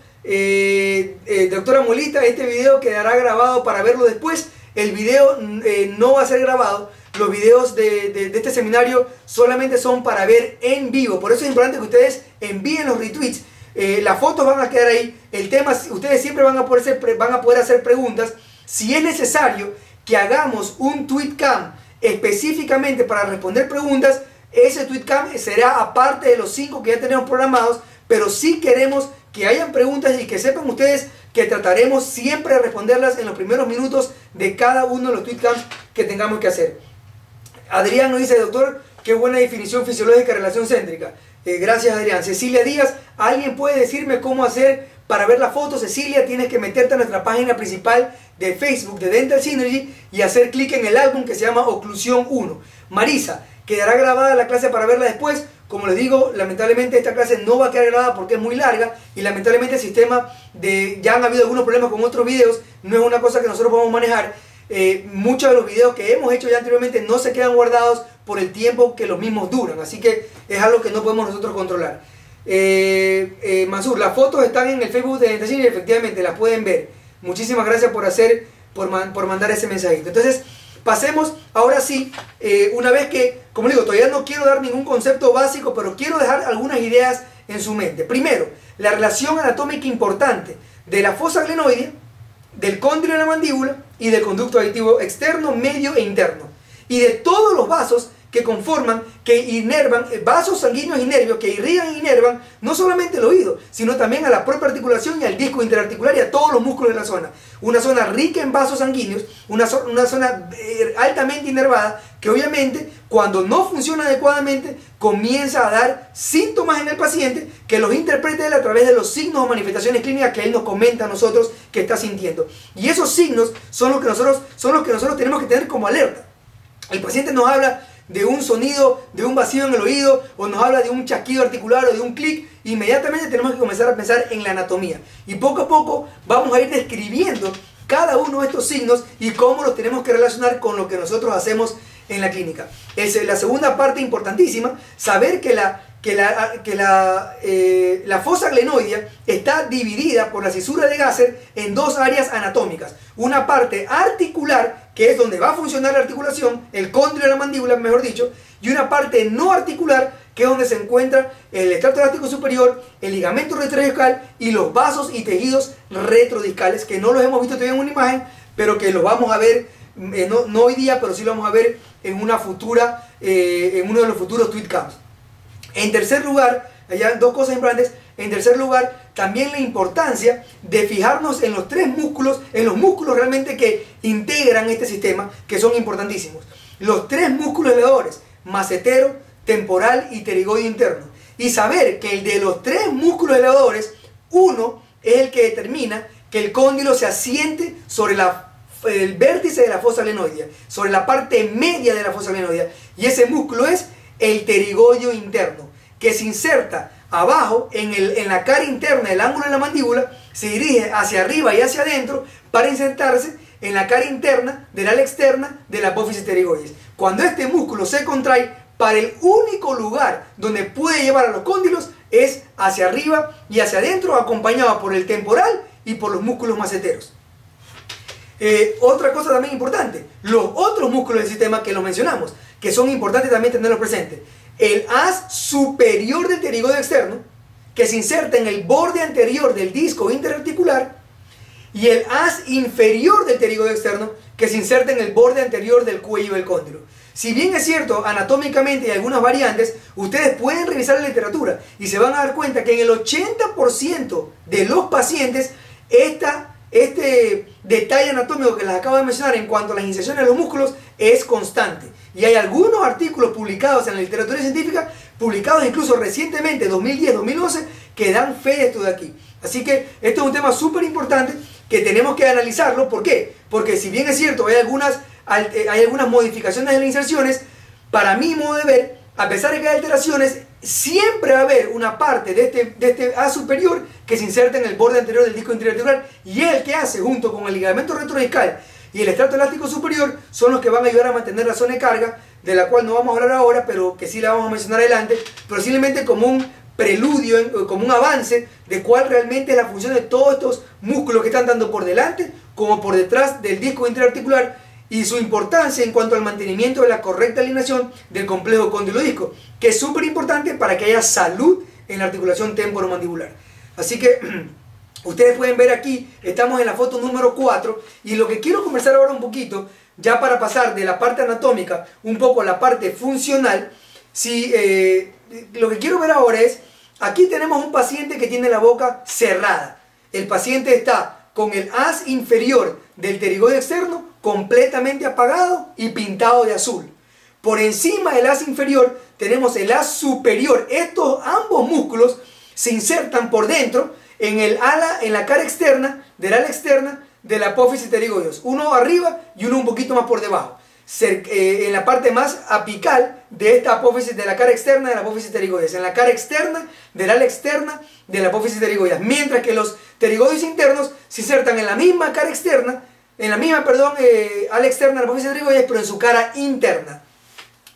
Doctora Molita, este video quedará grabado para verlo después. El video no va a ser grabado. Los videos de este seminario solamente son para ver en vivo. Por eso es importante que ustedes envíen los retweets. Las fotos van a quedar ahí. El tema, ustedes siempre van a poder hacer preguntas. Si es necesario que hagamos un tweetcam específicamente para responder preguntas, ese tweetcam será aparte de los 5 que ya tenemos programados. Pero sí queremos que hayan preguntas y que sepan ustedes que trataremos siempre de responderlas en los primeros minutos de cada uno de los tweetcams que tengamos que hacer. Adrián nos dice, doctor, qué buena definición fisiológica de relación céntrica. Gracias, Adrián. Cecilia Díaz, ¿alguien puede decirme cómo hacer para ver la foto? Cecilia, tienes que meterte a nuestra página principal de Facebook de Dental Synergy y hacer clic en el álbum que se llama Oclusión 1. Marisa, quedará grabada la clase para verla después. Como les digo, lamentablemente esta clase no va a quedar grabada porque es muy larga y lamentablemente el sistema ya han habido algunos problemas con otros videos, no es una cosa que nosotros podemos manejar. Muchos de los videos que hemos hecho ya anteriormente no se quedan guardados por el tiempo que los mismos duran, así que es algo que no podemos nosotros controlar. Mansur, las fotos están en el Facebook de Dental Synergy, efectivamente las pueden ver. Muchísimas gracias por mandar ese mensajito. Entonces pasemos ahora sí, una vez que, como digo, todavía no quiero dar ningún concepto básico, pero quiero dejar algunas ideas en su mente. Primero, la relación anatómica importante de la fosa glenoidea, del cóndilo de la mandíbula y del conducto auditivo externo, medio e interno. Y de todos los vasos que conforman, que inervan, vasos sanguíneos y nervios que irrigan y inervan no solamente el oído, sino también a la propia articulación y al disco interarticular y a todos los músculos de la zona. Una zona rica en vasos sanguíneos, una zona altamente inervada, que obviamente cuando no funciona adecuadamente comienza a dar síntomas en el paciente que los interpreta él a través de los signos o manifestaciones clínicas que él nos comenta a nosotros que está sintiendo. Y esos signos son los que nosotros tenemos que tener como alerta. El paciente nos habla de un sonido, de un vacío en el oído, o nos habla de un chasquido articular o de un clic, inmediatamente tenemos que comenzar a pensar en la anatomía. Y poco a poco vamos a ir describiendo cada uno de estos signos y cómo los tenemos que relacionar con lo que nosotros hacemos en la clínica. Es la segunda parte importantísima, saber que la fosa glenoidea está dividida por la cisura de Gasser en dos áreas anatómicas. Una parte articular, que es donde va a funcionar la articulación, el cóndilo de la mandíbula, mejor dicho, y una parte no articular, que es donde se encuentra el estrato elástico superior, el ligamento retrodiscal y los vasos y tejidos retrodiscales, que no los hemos visto todavía en una imagen, pero que los vamos a ver, no hoy día, pero sí lo vamos a ver en una futura, en uno de los futuros tweetcams. En tercer lugar, hay dos cosas importantes. En tercer lugar, también la importancia de fijarnos en los tres músculos, en los músculos realmente que integran este sistema, que son importantísimos. Los tres músculos elevadores, macetero, temporal y pterigoide interno. Y saber que el de los tres músculos elevadores, uno es el que determina que el cóndilo se asiente sobre el vértice de la fosa glenoidea, sobre la parte media de la fosa glenoidea. Y ese músculo es el pterigoide interno, que se inserta abajo en la cara interna del ángulo de la mandíbula, se dirige hacia arriba y hacia adentro para insertarse en la cara interna del ala externa de la apófisis pterigoides. Cuando este músculo se contrae, para el único lugar donde puede llevar a los cóndilos es hacia arriba y hacia adentro, acompañado por el temporal y por los músculos maceteros. Otra cosa también importante, los otros músculos del sistema que lo mencionamos, que son importantes también tenerlos presentes. El haz superior del pterigoide externo, que se inserta en el borde anterior del disco interarticular, y el haz inferior del pterigoide externo, que se inserta en el borde anterior del cuello del cóndilo. Si bien es cierto, anatómicamente hay algunas variantes, ustedes pueden revisar la literatura y se van a dar cuenta que en el 80% de los pacientes este detalle anatómico que les acabo de mencionar en cuanto a las inserciones de los músculos es constante. Y hay algunos artículos publicados en la literatura científica, publicados incluso recientemente, 2010-2011, que dan fe de esto de aquí. Así que esto es un tema súper importante que tenemos que analizarlo. ¿Por qué? Porque si bien es cierto, hay algunas modificaciones en las inserciones, para mi modo de ver, a pesar de que hay alteraciones, siempre va a haber una parte de este haz superior que se inserta en el borde anterior del disco interarticular, y el que hace junto con el ligamento retrodiscal y el estrato elástico superior son los que van a ayudar a mantener la zona de carga, de la cual no vamos a hablar ahora, pero que sí la vamos a mencionar adelante, pero simplemente como un preludio, como un avance de cuál realmente es la función de todos estos músculos que están tanto por delante como por detrás del disco interarticular, y su importancia en cuanto al mantenimiento de la correcta alineación del complejo cóndilo-disco, que es súper importante para que haya salud en la articulación temporomandibular. Así que ustedes pueden ver aquí, estamos en la foto número 4, y lo que quiero conversar ahora un poquito, ya para pasar de la parte anatómica un poco a la parte funcional, lo que quiero ver ahora es, aquí tenemos un paciente que tiene la boca cerrada. El paciente está con el haz inferior del pterigoide externo completamente apagado y pintado de azul. Por encima del haz inferior tenemos el haz superior. Ambos músculos se insertan por dentro en la cara externa, del ala externa de la apófisis pterigoides. Uno arriba y uno un poquito más por debajo. En la parte más apical de esta apófisis, de la cara externa de la apófisis pterigoides. En la cara externa del ala externa de la apófisis pterigoides. Mientras que los pterigoides internos se insertan en la misma cara externa, ala externa de la apófisis pterigoides, pero en su cara interna.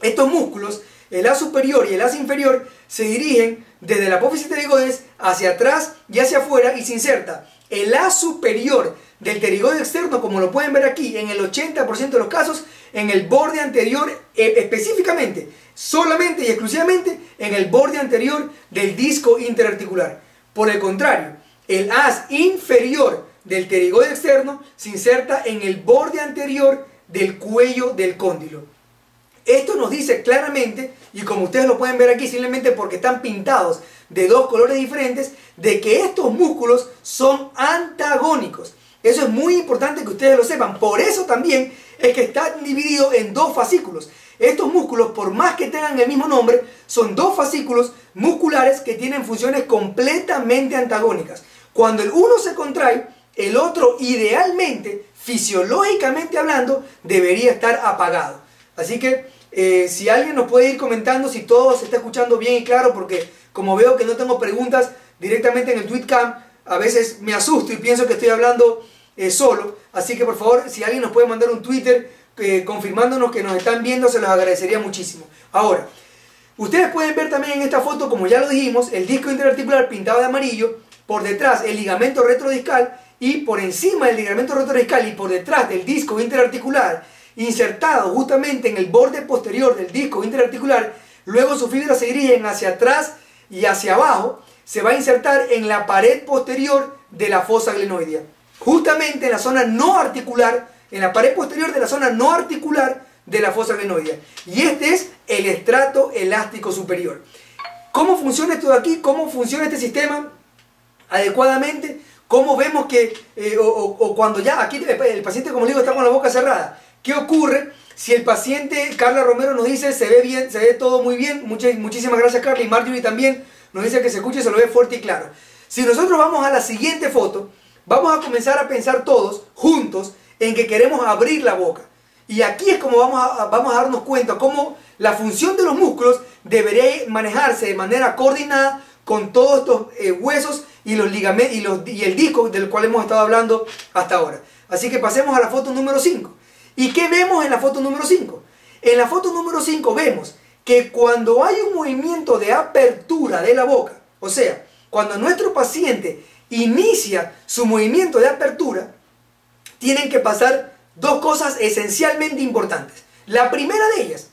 Estos músculos, el haz superior y el haz inferior, se dirigen desde la apófisis pterigoides hacia atrás y hacia afuera, y se inserta el haz superior del pterigoide externo, como lo pueden ver aquí, en el 80% de los casos, en el borde anterior, específicamente, solamente y exclusivamente en el borde anterior del disco interarticular. Por el contrario, el haz inferior del pterigoide externo se inserta en el borde anterior del cuello del cóndilo. Esto nos dice claramente, y como ustedes lo pueden ver aquí, simplemente porque están pintados de dos colores diferentes, de que estos músculos son antagónicos. Eso es muy importante que ustedes lo sepan. Por eso también es que están divididos en dos fascículos. Estos músculos, por más que tengan el mismo nombre, son dos fascículos musculares que tienen funciones completamente antagónicas. Cuando el uno se contrae, el otro, idealmente, fisiológicamente hablando, debería estar apagado. Así que si alguien nos puede ir comentando si todo se está escuchando bien y claro, porque como veo que no tengo preguntas directamente en el TweetCam, a veces me asusto y pienso que estoy hablando solo. Así que por favor, si alguien nos puede mandar un Twitter confirmándonos que nos están viendo, se los agradecería muchísimo. Ahora, ustedes pueden ver también en esta foto, como ya lo dijimos, el disco interarticular pintado de amarillo, por detrás el ligamento retrodiscal, y por encima del ligamento retrodiscal y por detrás del disco interarticular, insertado justamente en el borde posterior del disco interarticular. Luego sus fibras se dirigen hacia atrás y hacia abajo. Se va a insertar en la pared posterior de la fosa glenoidea, justamente en la zona no articular, en la pared posterior de la zona no articular de la fosa glenoidea. Y este es el estrato elástico superior. ¿Cómo funciona esto de aquí? ¿Cómo funciona este sistema adecuadamente? ¿Cómo vemos que, cuando ya aquí el paciente, como digo, está con la boca cerrada? ¿Qué ocurre si el paciente, Carla Romero nos dice, se ve bien, se ve todo muy bien? Muchísimas gracias, Carla, y Marjorie también nos dice que se escuche y se lo ve fuerte y claro. Si nosotros vamos a la siguiente foto, vamos a comenzar a pensar todos juntos en que queremos abrir la boca. Y aquí es como vamos a darnos cuenta cómo la función de los músculos debería manejarse de manera coordinada con todos estos huesos y los ligamentos y el disco del cual hemos estado hablando hasta ahora. Así que pasemos a la foto número 5. ¿Y qué vemos en la foto número 5? En la foto número 5 vemos que cuando hay un movimiento de apertura de la boca, o sea, cuando nuestro paciente inicia su movimiento de apertura, tienen que pasar dos cosas esencialmente importantes. La primera de ellas,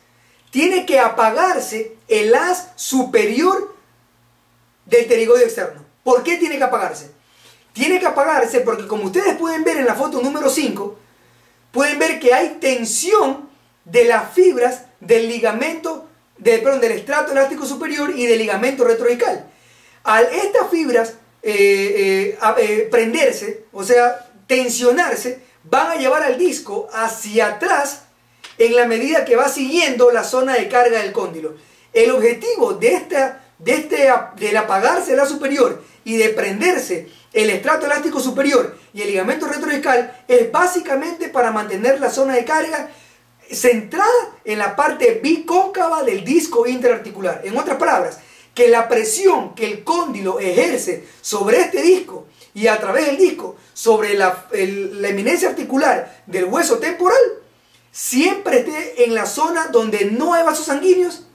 tiene que apagarse el haz superior del pterigoide externo. ¿Por qué tiene que apagarse? Tiene que apagarse porque, como ustedes pueden ver en la foto número 5, pueden ver que hay tensión de las fibras del ligamento, del estrato elástico superior y del ligamento retrodiscal. Al estas fibras prenderse, o sea, tensionarse, van a llevar al disco hacia atrás en la medida que va siguiendo la zona de carga del cóndilo. El objetivo del apagarse la superior y de prenderse el estrato elástico superior y el ligamento retrodiscal es básicamente para mantener la zona de carga centrada en la parte bicóncava del disco interarticular. En otras palabras, que la presión que el cóndilo ejerce sobre este disco y a través del disco sobre la eminencia articular del hueso temporal siempre esté en la zona donde no hay vasos sanguíneos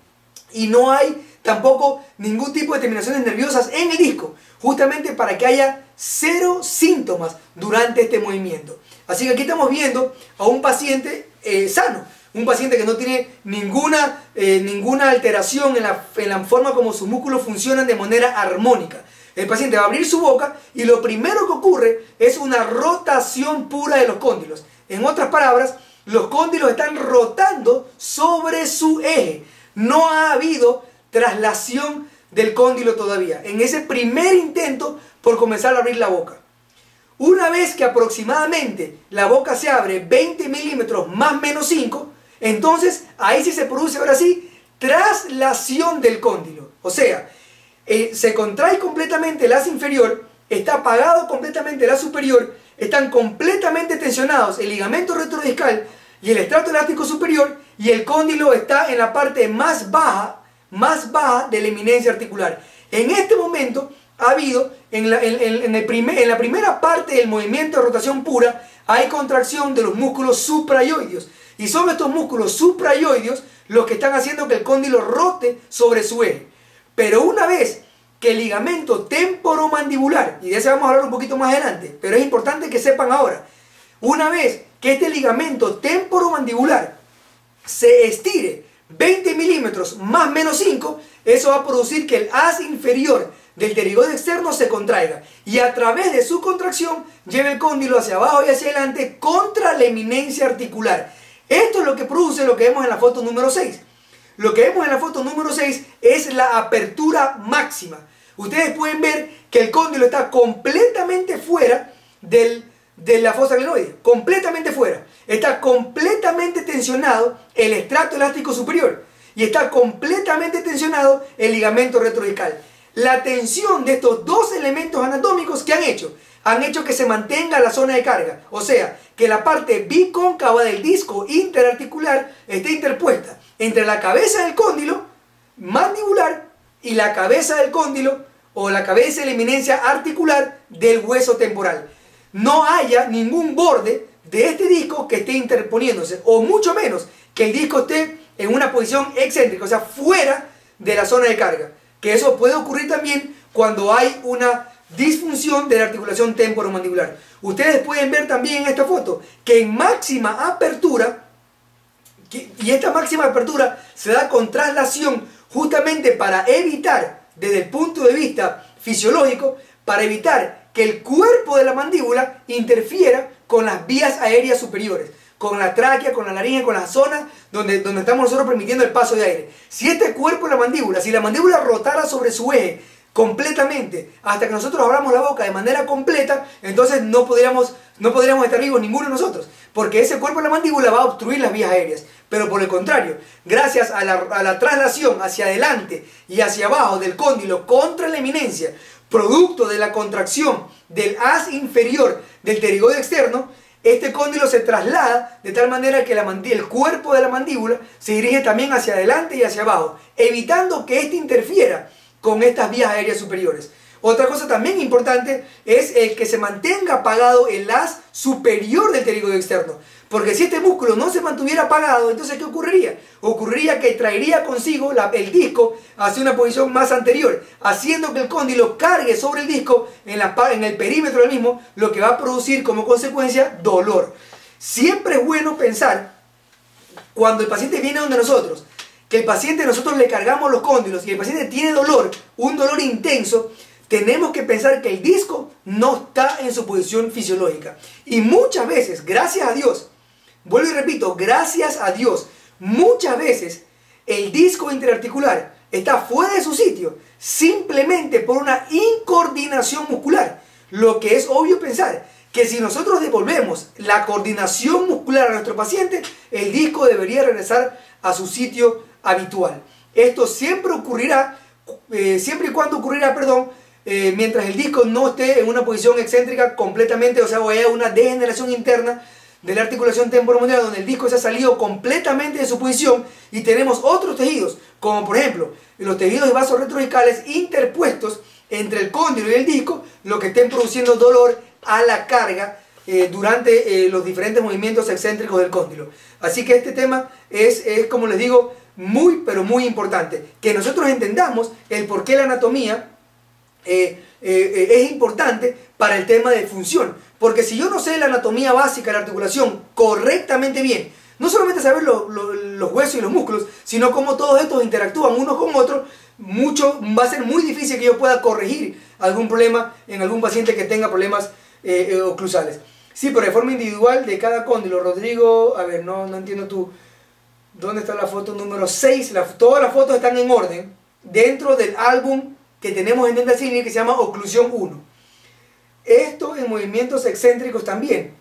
y no hay tampoco ningún tipo de terminaciones nerviosas en el disco, justamente para que haya cero síntomas durante este movimiento. Así que aquí estamos viendo a un paciente sano, un paciente que no tiene ninguna alteración en la forma como sus músculos funcionan de manera armónica. El paciente va a abrir su boca y lo primero que ocurre es una rotación pura de los cóndilos. En otras palabras, los cóndilos están rotando sobre su eje. No ha habido traslación del cóndilo todavía, en ese primer intento por comenzar a abrir la boca. Una vez que aproximadamente la boca se abre 20 milímetros más menos 5, entonces ahí sí se produce ahora sí traslación del cóndilo. O sea, se contrae completamente el haz inferior, está apagado completamente el haz superior, están completamente tensionados el ligamento retrodiscal y el estrato elástico superior, y el cóndilo está en la parte más baja de la eminencia articular. En este momento ha habido, en la primera parte del movimiento de rotación pura, hay contracción de los músculos suprayoideos. Y son estos músculos suprayoideos los que están haciendo que el cóndilo rote sobre su eje. Pero una vez que el ligamento temporomandibular, y de eso vamos a hablar un poquito más adelante, pero es importante que sepan ahora, una vez que este ligamento temporomandibular se estire 20 milímetros más menos 5, eso va a producir que el haz inferior del pterigoide externo se contraiga y a través de su contracción lleve el cóndilo hacia abajo y hacia adelante contra la eminencia articular. Esto es lo que produce lo que vemos en la foto número 6. Lo que vemos en la foto número 6 es la apertura máxima. Ustedes pueden ver que el cóndilo está completamente fuera de la fosa glenoide, completamente fuera. Está completamente tensionado el estrato elástico superior y está completamente tensionado el ligamento retrodiscal. La tensión de estos dos elementos anatómicos, ¿qué han hecho? Han hecho que se mantenga la zona de carga, o sea, que la parte bicóncava del disco interarticular esté interpuesta entre la cabeza del cóndilo mandibular y la cabeza del cóndilo o la cabeza de la eminencia articular del hueso temporal. No haya ningún borde de este disco que esté interponiéndose, o mucho menos que el disco esté en una posición excéntrica, o sea, fuera de la zona de carga. Que eso puede ocurrir también cuando hay una disfunción de la articulación temporomandibular. Ustedes pueden ver también en esta foto que en máxima apertura, y esta máxima apertura se da con traslación justamente para evitar, desde el punto de vista fisiológico, para evitar que el cuerpo de la mandíbula interfiera con las vías aéreas superiores, con la tráquea, con la laringe, con las zonas donde estamos nosotros permitiendo el paso de aire. Si este cuerpo de la mandíbula, si la mandíbula rotara sobre su eje completamente hasta que nosotros abramos la boca de manera completa, entonces no podríamos estar vivos ninguno de nosotros, porque ese cuerpo de la mandíbula va a obstruir las vías aéreas. Pero por el contrario, gracias a la traslación hacia adelante y hacia abajo del cóndilo contra la eminencia, producto de la contracción del haz inferior del pterigoide externo, este cóndilo se traslada de tal manera que el cuerpo de la mandíbula se dirige también hacia adelante y hacia abajo, evitando que éste interfiera con estas vías aéreas superiores. Otra cosa también importante es el que se mantenga apagado el haz superior del pterigoide externo, Porque si este músculo no se mantuviera apagado, entonces ¿qué ocurriría? Ocurriría que traería consigo el disco hacia una posición más anterior, haciendo que el cóndilo cargue sobre el disco en el perímetro del mismo, lo que va a producir como consecuencia dolor. Siempre es bueno pensar, cuando el paciente viene donde nosotros, que el paciente nosotros le cargamos los cóndilos y el paciente tiene dolor, un dolor intenso, tenemos que pensar que el disco no está en su posición fisiológica. Y muchas veces, gracias a Dios, vuelvo y repito, gracias a Dios, muchas veces el disco interarticular está fuera de su sitio simplemente por una incoordinación muscular. Lo que es obvio pensar que si nosotros devolvemos la coordinación muscular a nuestro paciente, el disco debería regresar a su sitio habitual. Esto siempre ocurrirá, siempre y cuando ocurrirá, mientras el disco no esté en una posición excéntrica completamente, o sea, o haya una degeneración interna de la articulación temporomandibular donde el disco se ha salido completamente de su posición y tenemos otros tejidos, como por ejemplo los tejidos de vasos retrocervicales interpuestos entre el cóndilo y el disco, lo que estén produciendo dolor a la carga durante los diferentes movimientos excéntricos del cóndilo. Así que este tema es como les digo, muy pero muy importante, que nosotros entendamos el por qué la anatomía es importante para el tema de función. Porque si yo no sé la anatomía básica de la articulación correctamente bien, no solamente saber los huesos y los músculos, sino cómo todos estos interactúan unos con otros, va a ser muy difícil que yo pueda corregir algún problema en algún paciente que tenga problemas oclusales. Sí, pero de forma individual de cada cóndilo. Rodrigo, a ver, no entiendo tú. ¿Dónde está la foto número 6? Todas las fotos están en orden dentro del álbum que tenemos en Dental Clinic que se llama Oclusión 1. Esto en movimientos excéntricos también.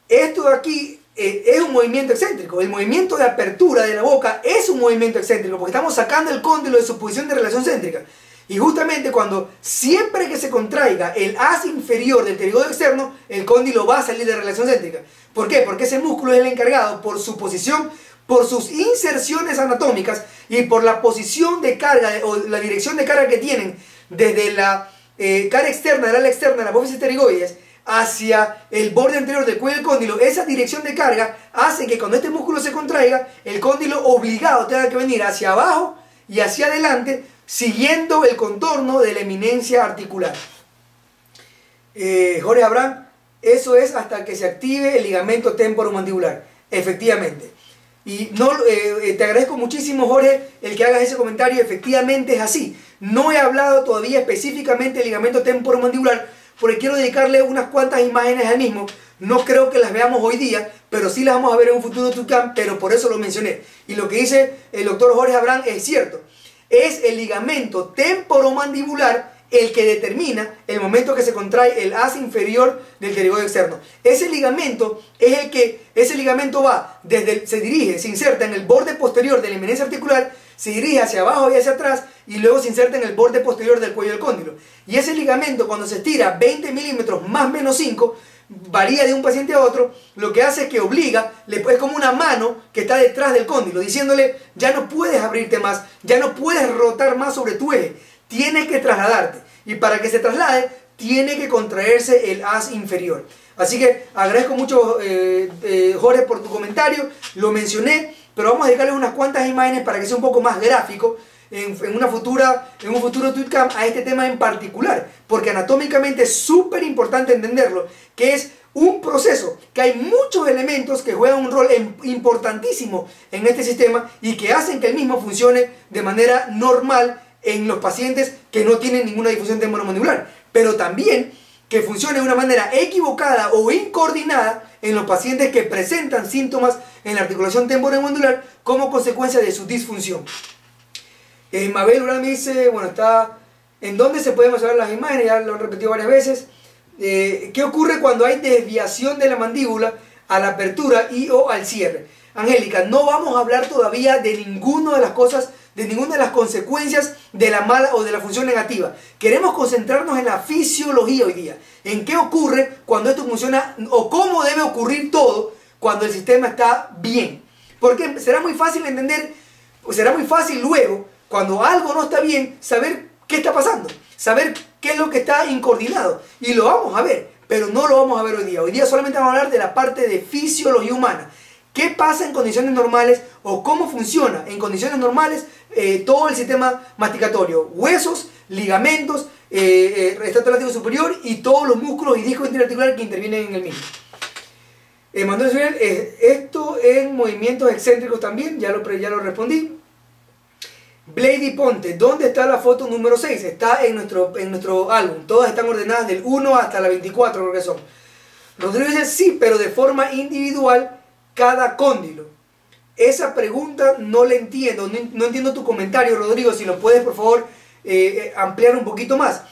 Esto de aquí es un movimiento excéntrico. El movimiento de apertura de la boca es un movimiento excéntrico porque estamos sacando el cóndilo de su posición de relación céntrica. Y justamente siempre que se contraiga el haz inferior del pterigoide externo, el cóndilo va a salir de relación céntrica. ¿Por qué? Porque ese músculo es el encargado por su posición, por sus inserciones anatómicas y por la posición de carga o la dirección de carga que tienen desde la cara externa, del ala externa de la apófisis pterigoides hacia el borde anterior del cuello del cóndilo. Esa dirección de carga hace que cuando este músculo se contraiga, el cóndilo obligado tenga que venir hacia abajo y hacia adelante, siguiendo el contorno de la eminencia articular. Jorge Abraham, eso es hasta que se active el ligamento temporomandibular. Efectivamente. Y te agradezco muchísimo, Jorge, el que hagas ese comentario. Efectivamente es así. No he hablado todavía específicamente del ligamento temporomandibular porque quiero dedicarle unas cuantas imágenes al mismo. No creo que las veamos hoy día, pero sí las vamos a ver en un futuro tutorial, pero por eso lo mencioné. Y lo que dice el doctor Jorge Abraham es cierto. Es el ligamento temporomandibular el que determina el momento que se contrae el haz inferior del pterigoide externo. Ese ligamento va se dirige, se inserta en el borde posterior de la eminencia articular, se dirige hacia abajo y hacia atrás y luego se inserta en el borde posterior del cuello del cóndilo. Y ese ligamento, cuando se estira 20 milímetros más menos 5, varía de un paciente a otro, lo que hace es que obliga, es como una mano que está detrás del cóndilo, diciéndole, ya no puedes abrirte más, ya no puedes rotar más sobre tu eje, tienes que trasladarte. Y para que se traslade, tiene que contraerse el haz inferior. Así que agradezco mucho, Jorge, por tu comentario, lo mencioné, pero vamos a dedicarle unas cuantas imágenes para que sea un poco más gráfico en un futuro tweetcam a este tema en particular, porque anatómicamente es súper importante entenderlo, que es un proceso, que hay muchos elementos que juegan un rol importantísimo en este sistema y que hacen que el mismo funcione de manera normal en los pacientes que no tienen ninguna difusión temporomandibular, pero también que funcione de una manera equivocada o incoordinada en los pacientes que presentan síntomas en la articulación temporomandibular como consecuencia de su disfunción. Mabel Urán me dice, bueno, ¿en dónde se pueden observar las imágenes? Ya lo he repetido varias veces. ¿Qué ocurre cuando hay desviación de la mandíbula a la apertura y o al cierre? Angélica, no vamos a hablar todavía de ninguna de las cosas, de ninguna de las consecuencias de la mala o de la función negativa. Queremos concentrarnos en la fisiología hoy día, en qué ocurre cuando esto funciona o cómo debe ocurrir todo cuando el sistema está bien. Porque será muy fácil entender, o será muy fácil luego, cuando algo no está bien, saber qué está pasando, saber qué es lo que está incoordinado. Y lo vamos a ver. pero no lo vamos a ver hoy día. Hoy día solamente vamos a hablar de la parte de fisiología humana. ¿Qué pasa en condiciones normales o cómo funciona en condiciones normales todo el sistema masticatorio? Huesos, ligamentos, estrato láctico superior y todos los músculos y discos interarticulares que intervienen en el mismo. Manuel Subiel, esto en movimientos excéntricos también, ya lo respondí. Blady Ponte, ¿dónde está la foto número 6? Está en nuestro álbum, todas están ordenadas del 1 hasta la 24, creo que son. Rodrigo dice, sí, pero de forma individual cada cóndilo. Esa pregunta no la entiendo, no entiendo tu comentario, Rodrigo, si lo puedes por favor ampliar un poquito más.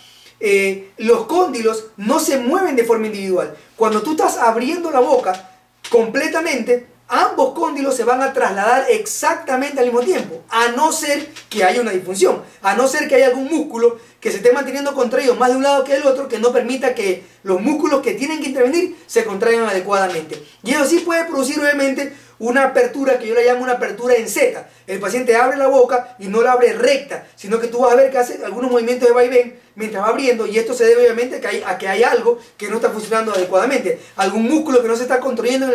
Los cóndilos no se mueven de forma individual. Cuando tú estás abriendo la boca completamente, ambos cóndilos se van a trasladar exactamente al mismo tiempo, a no ser que haya una disfunción, a no ser que haya algún músculo que se esté manteniendo contraído más de un lado que del otro, que no permita que los músculos que tienen que intervenir se contraigan adecuadamente. Y eso sí puede producir obviamente una apertura que yo le llamo una apertura en Z. El paciente abre la boca y no la abre recta, sino que tú vas a ver que hace algunos movimientos de vaivén mientras va abriendo, y esto se debe obviamente a que hay algo que no está funcionando adecuadamente, algún músculo que no se está contrayendo,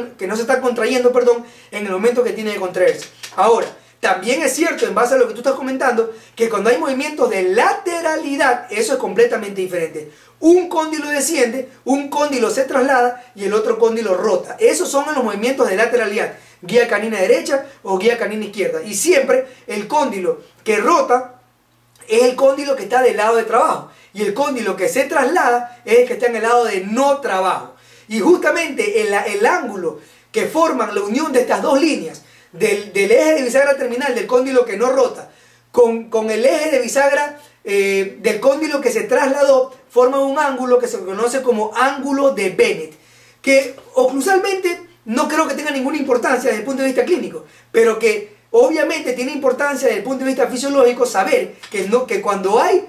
en el momento que tiene que contraerse. Ahora, también es cierto, en base a lo que tú estás comentando, que cuando hay movimientos de lateralidad, eso es completamente diferente. Un cóndilo desciende, un cóndilo se traslada y el otro cóndilo rota. Esos son los movimientos de lateralidad, guía canina derecha o guía canina izquierda. Y siempre el cóndilo que rota es el cóndilo que está del lado de trabajo. Y el cóndilo que se traslada es el que está en el lado de no trabajo. Y justamente el ángulo que forman la unión de estas dos líneas, del eje de bisagra terminal del cóndilo que no rota, con el eje de bisagra del cóndilo que se trasladó, forman un ángulo que se conoce como ángulo de Bennett, que oclusalmente no creo que tenga ninguna importancia desde el punto de vista clínico, pero que obviamente tiene importancia desde el punto de vista fisiológico saber que cuando hay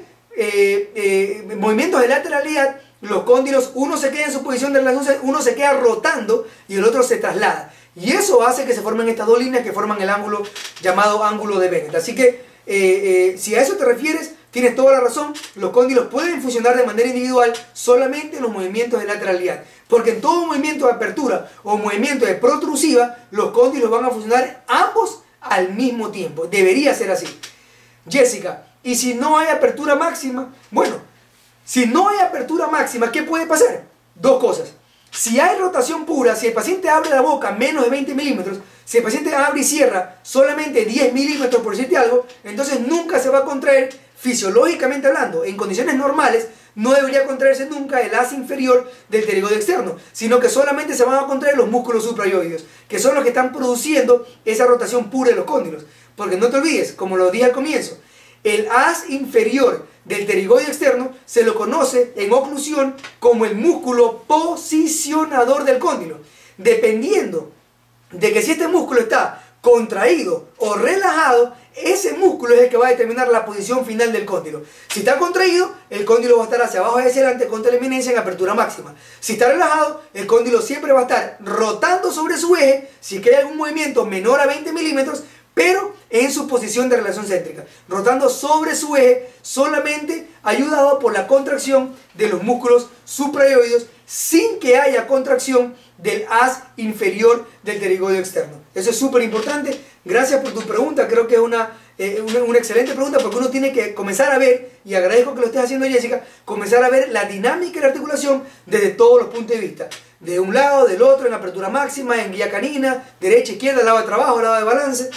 movimientos de lateralidad, los cóndilos, uno se queda en su posición de relación, uno se queda rotando y el otro se traslada. Y eso hace que se formen estas dos líneas que forman el ángulo llamado ángulo de Bennett. Así que si a eso te refieres, tienes toda la razón. Los cóndilos pueden funcionar de manera individual solamente en los movimientos de lateralidad. Porque en todo movimiento de apertura o movimiento de protrusiva, los cóndilos van a funcionar ambos al mismo tiempo. Debería ser así. Jessica, ¿y si no hay apertura máxima? Bueno, si no hay apertura máxima, ¿qué puede pasar? Dos cosas. Si hay rotación pura, si el paciente abre la boca menos de 20 milímetros, si el paciente abre y cierra solamente 10 milímetros, por decirte algo, entonces nunca se va a contraer, fisiológicamente hablando. En condiciones normales no debería contraerse nunca el haz inferior del pterigoide externo, sino que solamente se van a contraer los músculos suprayoideos, que son los que están produciendo esa rotación pura de los cóndilos. Porque no te olvides, como lo dije al comienzo, el haz inferior del pterigoide externo se lo conoce en oclusión como el músculo posicionador del cóndilo. Dependiendo de que si este músculo está contraído o relajado, ese músculo es el que va a determinar la posición final del cóndilo. Si está contraído, el cóndilo va a estar hacia abajo y hacia adelante contra la eminencia en apertura máxima. Si está relajado, el cóndilo siempre va a estar rotando sobre su eje, si hay algún movimiento menor a 20 milímetros, pero en su posición de relación céntrica, rotando sobre su eje, solamente ayudado por la contracción de los músculos suprayoideos, sin que haya contracción del haz inferior del pterigoide externo. Eso es súper importante. Gracias por tu pregunta. Creo que es una excelente pregunta, porque uno tiene que comenzar a ver, y agradezco que lo estés haciendo, Jessica, comenzar a ver la dinámica de la articulación desde todos los puntos de vista. De un lado, del otro, en apertura máxima, en guía canina, derecha, izquierda, lado de trabajo, lado de balance.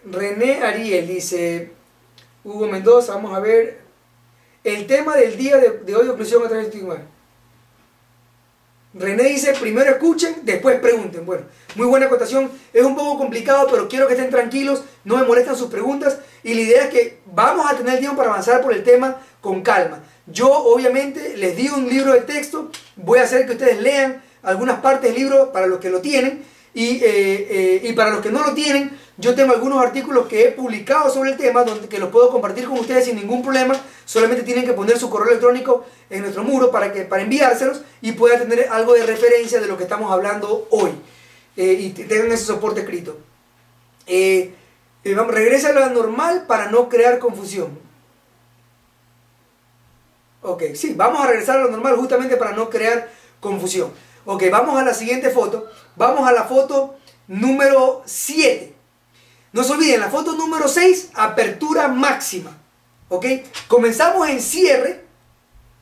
René Ariel dice, Hugo Mendoza, vamos a ver el tema del día de hoy, oclusión a través de estigma. René dice, primero escuchen, después pregunten. Bueno, muy buena acotación. Es un poco complicado, pero quiero que estén tranquilos, no me molestan sus preguntas, y la idea es que vamos a tener tiempo para avanzar por el tema con calma. Yo obviamente les di un libro de texto, voy a hacer que ustedes lean algunas partes del libro para los que lo tienen, y para los que no lo tienen, yo tengo algunos artículos que he publicado sobre el tema, que los puedo compartir con ustedes sin ningún problema. Solamente tienen que poner su correo electrónico en nuestro muro para enviárselos y puedan tener algo de referencia de lo que estamos hablando hoy, y tengan ese soporte escrito. Regresa a lo normal para no crear confusión. Ok, sí, vamos a regresar a lo normal justamente para no crear confusión. Ok, vamos a la siguiente foto. Vamos a la foto número 7. No se olviden, la foto número 6, apertura máxima. Ok, comenzamos en cierre,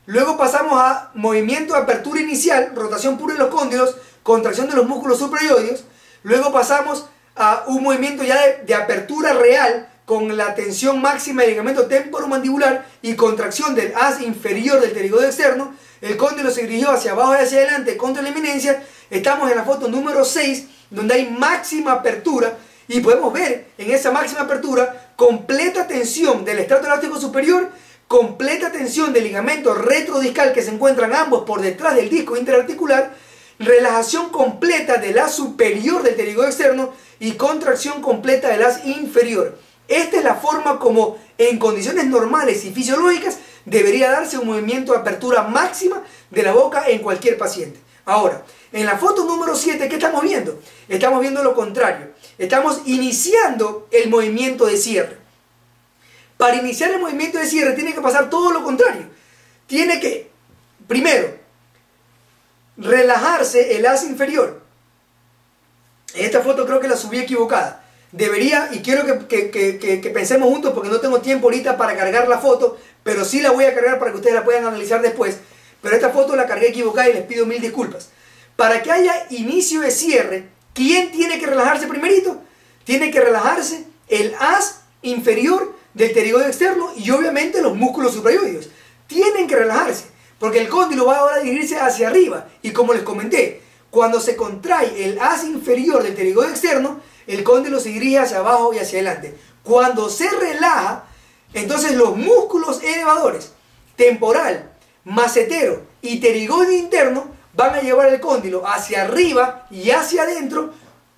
luego pasamos a movimiento de apertura inicial, rotación pura de los cóndilos, contracción de los músculos suprayoides. Luego pasamos a un movimiento ya de apertura real, con la tensión máxima del ligamento temporomandibular y contracción del haz inferior del pterigoide externo. El cóndilo se dirigió hacia abajo y hacia adelante contra la eminencia. Estamos en la foto número 6, donde hay máxima apertura, y podemos ver en esa máxima apertura completa tensión del estrato elástico superior, completa tensión del ligamento retrodiscal que se encuentran ambos por detrás del disco interarticular, relajación completa del haz superior del pterigoide externo y contracción completa del haz inferior. Esta es la forma como en condiciones normales y fisiológicas debería darse un movimiento de apertura máxima de la boca en cualquier paciente. Ahora, en la foto número 7, ¿qué estamos viendo? Estamos viendo lo contrario. Estamos iniciando el movimiento de cierre. Para iniciar el movimiento de cierre tiene que pasar todo lo contrario. Tiene que, primero, relajarse el haz inferior. En esta foto creo que la subí equivocada. Debería, y quiero que pensemos juntos porque no tengo tiempo ahorita para cargar la foto, pero sí la voy a cargar para que ustedes la puedan analizar después. Pero esta foto la cargué equivocada y les pido mil disculpas. Para que haya inicio de cierre, ¿quién tiene que relajarse primerito? Tiene que relajarse el haz inferior del pterigoide externo y obviamente los músculos suprayoides. Tienen que relajarse, porque el cóndilo va ahora a dirigirse hacia arriba. Y como les comenté, cuando se contrae el haz inferior del pterigoide externo, el cóndilo se dirige hacia abajo y hacia adelante. Cuando se relaja, entonces los músculos elevadores, temporal, macetero y pterigoide interno, van a llevar el cóndilo hacia arriba y hacia adentro,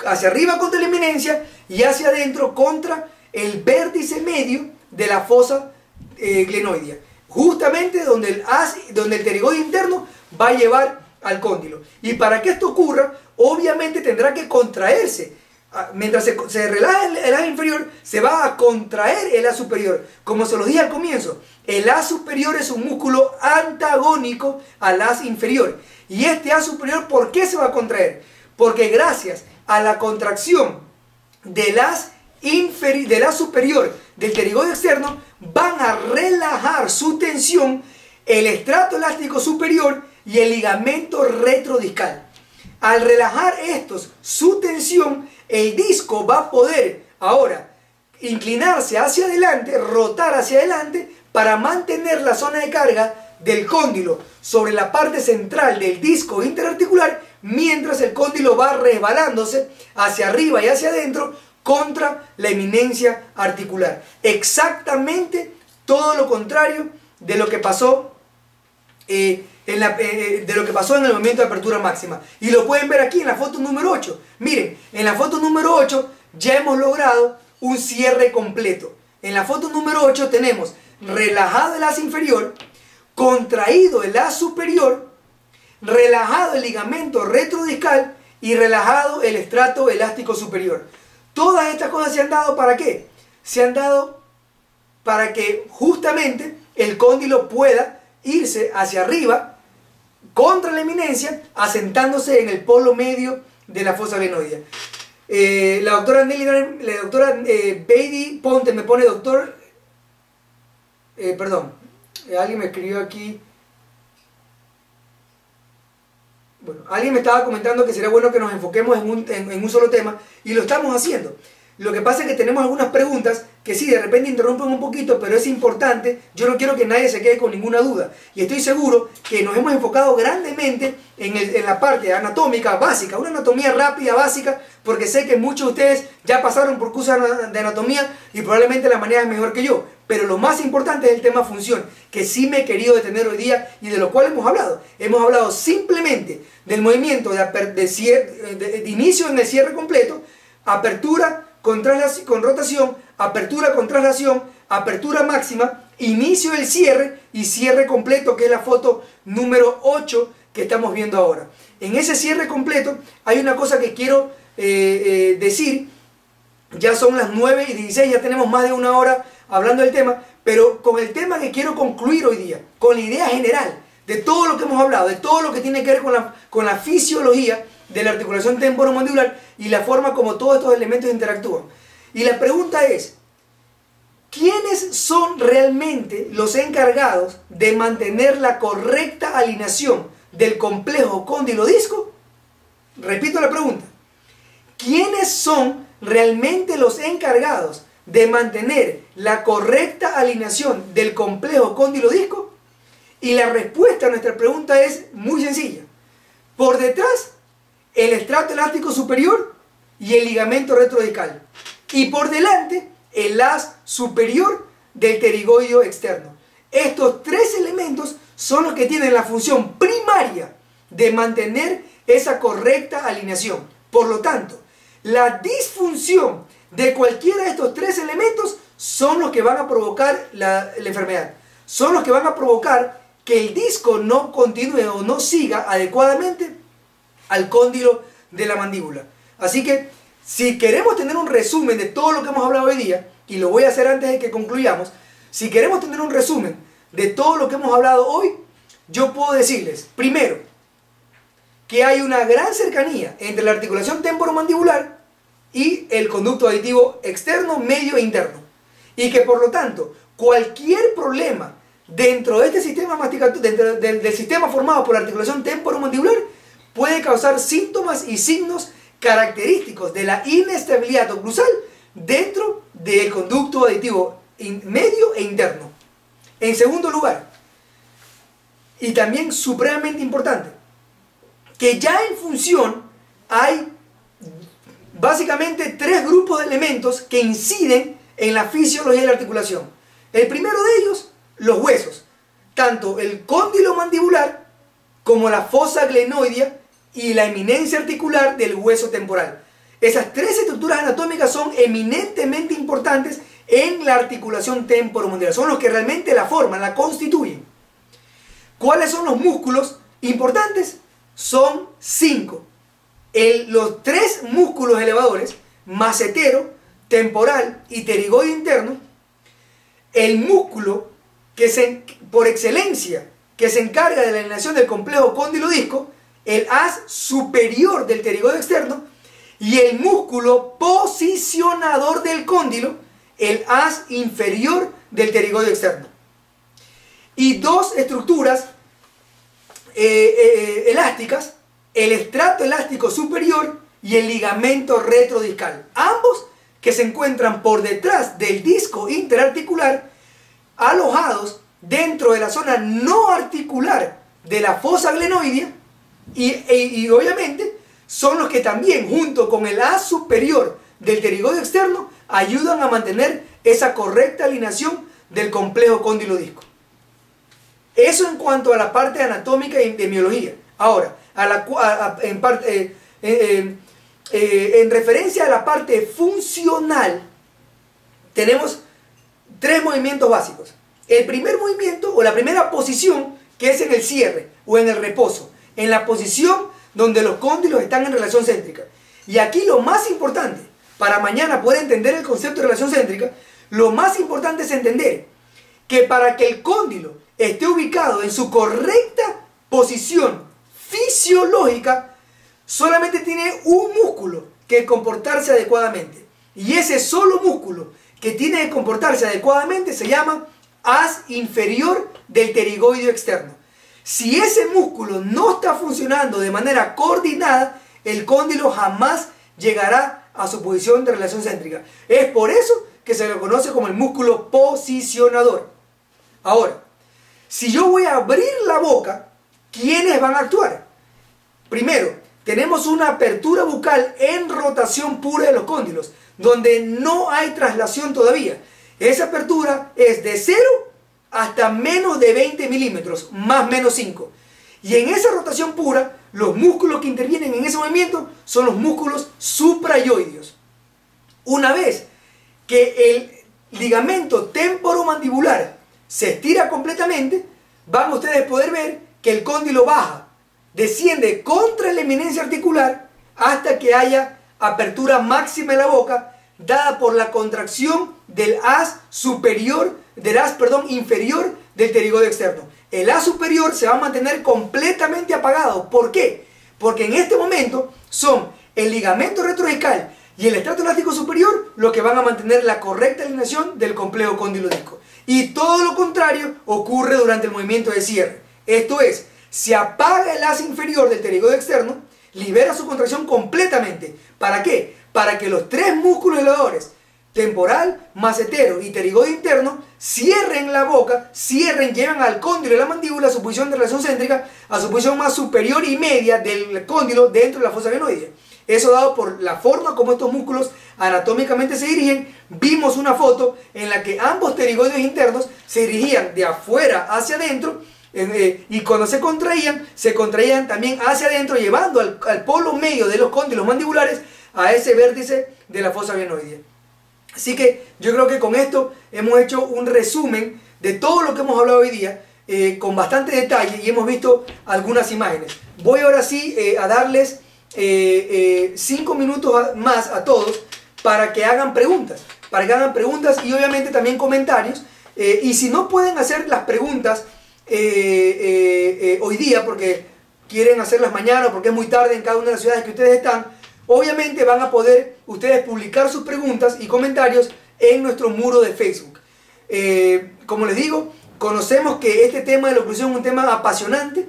hacia arriba contra la eminencia y hacia adentro contra el vértice medio de la fosa glenoidea. Justamente donde el pterigoide interno va a llevar al cóndilo. Y para que esto ocurra, obviamente tendrá que contraerse. Mientras se relaja el haz inferior, se va a contraer el haz superior. Como se los dije al comienzo, el haz superior es un músculo antagónico al haz inferior. Y este haz superior, ¿por qué se va a contraer? Porque gracias a la contracción del haz superior del pterigoide externo, van a relajar su tensión el estrato elástico superior y el ligamento retrodiscal. Al relajar estos su tensión, el disco va a poder ahora inclinarse hacia adelante, rotar hacia adelante para mantener la zona de carga del cóndilo sobre la parte central del disco interarticular, mientras el cóndilo va resbalándose hacia arriba y hacia adentro contra la eminencia articular. Exactamente todo lo contrario de lo que pasó en el movimiento de apertura máxima. Y lo pueden ver aquí en la foto número 8. Miren, en la foto número 8 ya hemos logrado un cierre completo. En la foto número 8 tenemos relajado el haz inferior, contraído el haz superior, relajado el ligamento retrodiscal y relajado el estrato elástico superior. Todas estas cosas se han dado ¿para qué? Se han dado para que justamente el cóndilo pueda irse hacia arriba contra la eminencia, asentándose en el polo medio de la fosa glenoidea. La doctora Beidi Ponte me pone alguien me escribió aquí. Bueno, alguien me estaba comentando que sería bueno que nos enfoquemos en un solo tema, y lo estamos haciendo. Lo que pasa es que tenemos algunas preguntas que sí, de repente interrumpen un poquito, pero es importante. Yo no quiero que nadie se quede con ninguna duda. Y estoy seguro que nos hemos enfocado grandemente en la parte anatómica básica, una anatomía rápida, básica, porque sé que muchos de ustedes ya pasaron por cursos de anatomía y probablemente la manera es mejor que yo. Pero lo más importante es el tema función, que sí me he querido detener hoy día y de lo cual hemos hablado. Hemos hablado simplemente del movimiento de inicio en el cierre completo, apertura con rotación, apertura con traslación, apertura máxima, inicio del cierre y cierre completo, que es la foto número 8 que estamos viendo ahora. En ese cierre completo hay una cosa que quiero decir. Ya son las 9:16, ya tenemos más de una hora hablando del tema, pero con el tema que quiero concluir hoy día, con la idea general de todo lo que hemos hablado, de todo lo que tiene que ver con la fisiología de la articulación temporomandibular y la forma como todos estos elementos interactúan. Y la pregunta es, ¿quiénes son realmente los encargados de mantener la correcta alineación del complejo cóndilo-disco? Repito la pregunta. ¿Quiénes son realmente los encargados de mantener la correcta alineación del complejo cóndilo-disco? Y la respuesta a nuestra pregunta es muy sencilla. Por detrás, el estrato elástico superior y el ligamento retrodiscal. Y por delante, el haz superior del pterigoideo externo. Estos tres elementos son los que tienen la función primaria de mantener esa correcta alineación. Por lo tanto, la disfunción de cualquiera de estos tres elementos son los que van a provocar la enfermedad. Son los que van a provocar que el disco no continúe o no siga adecuadamente al cóndilo de la mandíbula. Así que, si queremos tener un resumen de todo lo que hemos hablado hoy día, y lo voy a hacer antes de que concluyamos, si queremos tener un resumen de todo lo que hemos hablado hoy, yo puedo decirles, primero, que hay una gran cercanía entre la articulación temporomandibular y el conducto auditivo externo, medio e interno. Y que por lo tanto, cualquier problema dentro de este sistema masticatorio, dentro del sistema formado por la articulación temporomandibular, puede causar síntomas y signos característicos de la inestabilidad oclusal dentro del conducto auditivo medio e interno. En segundo lugar, y también supremamente importante, que ya en función hay básicamente tres grupos de elementos que inciden en la fisiología de la articulación. El primero de ellos, los huesos, tanto el cóndilo mandibular como la fosa glenoidea y la eminencia articular del hueso temporal. Esas tres estructuras anatómicas son eminentemente importantes en la articulación temporomandibular. Son los que realmente la forman, la constituyen. ¿Cuáles son los músculos importantes? Son 5. Los 3 músculos elevadores, macetero, temporal y pterigoideo interno. El músculo que por excelencia que se encarga de la alineación del complejo cóndilo-disco, el haz superior del pterigoideo externo, y el músculo posicionador del cóndilo, el haz inferior del pterigoideo externo. Y 2 estructuras elásticas, el estrato elástico superior y el ligamento retrodiscal. Ambos que se encuentran por detrás del disco interarticular, alojados dentro de la zona no articular de la fosa glenoidea y obviamente son los que también, junto con el haz superior del pterigoideo externo, ayudan a mantener esa correcta alineación del complejo cóndilo-disco. Eso en cuanto a la parte anatómica y de miología. Ahora, en referencia a la parte funcional, tenemos 3 movimientos básicos. El primer movimiento o la primera posición, que es en el cierre o en el reposo, en la posición donde los cóndilos están en relación céntrica. Y aquí lo más importante, para mañana poder entender el concepto de relación céntrica, lo más importante es entender que para que el cóndilo esté ubicado en su correcta posición fisiológica, solamente tiene un músculo que comportarse adecuadamente. Y ese solo músculo que tiene que comportarse adecuadamente se llama haz inferior del pterigoideo externo. Si ese músculo no está funcionando de manera coordinada, el cóndilo jamás llegará a su posición de relación céntrica. Es por eso que se le conoce como el músculo posicionador. Ahora, si yo voy a abrir la boca, ¿quiénes van a actuar? Primero, tenemos una apertura bucal en rotación pura de los cóndilos, donde no hay traslación todavía. Esa apertura es de 0 hasta menos de 20 milímetros, más menos 5. Y en esa rotación pura, los músculos que intervienen en ese movimiento son los músculos suprayoideos. Una vez que el ligamento temporomandibular se estira completamente, van ustedes a poder ver que el cóndilo baja, desciende contra la eminencia articular hasta que haya apertura máxima de la boca, dada por la contracción del haz inferior del pterigoide externo. El haz superior se va a mantener completamente apagado. ¿Por qué? Porque en este momento son el ligamento retroradical y el estrato elástico superior lo que van a mantener la correcta alineación del complejo cóndilo-disco. Y todo lo contrario ocurre durante el movimiento de cierre. Esto es, se apaga el haz inferior del pterigoide externo, libera su contracción completamente. ¿Para qué? Para que los tres músculos elevadores, temporal, macetero y pterigoide interno, cierren la boca, llevan al cóndilo de la mandíbula a su posición de relación céntrica, a su posición más superior y media del cóndilo dentro de la fosa glenoidea. Eso dado por la forma como estos músculos anatómicamente se dirigen. Vimos una foto en la que ambos pterigoides internos se dirigían de afuera hacia adentro, y cuando se contraían también hacia adentro, llevando al polo medio de los cóndilos mandibulares a ese vértice de la fosa glenoidea. Así que yo creo que con esto hemos hecho un resumen de todo lo que hemos hablado hoy día, con bastante detalle, y hemos visto algunas imágenes. Voy ahora sí a darles 5 minutos más a todos para que hagan preguntas, y obviamente también comentarios, y si no pueden hacer las preguntas hoy día porque quieren hacerlas mañana o porque es muy tarde en cada una de las ciudades que ustedes están, obviamente van a poder ustedes publicar sus preguntas y comentarios en nuestro muro de Facebook. Como les digo, conocemos que este tema de la oclusión es un tema apasionante.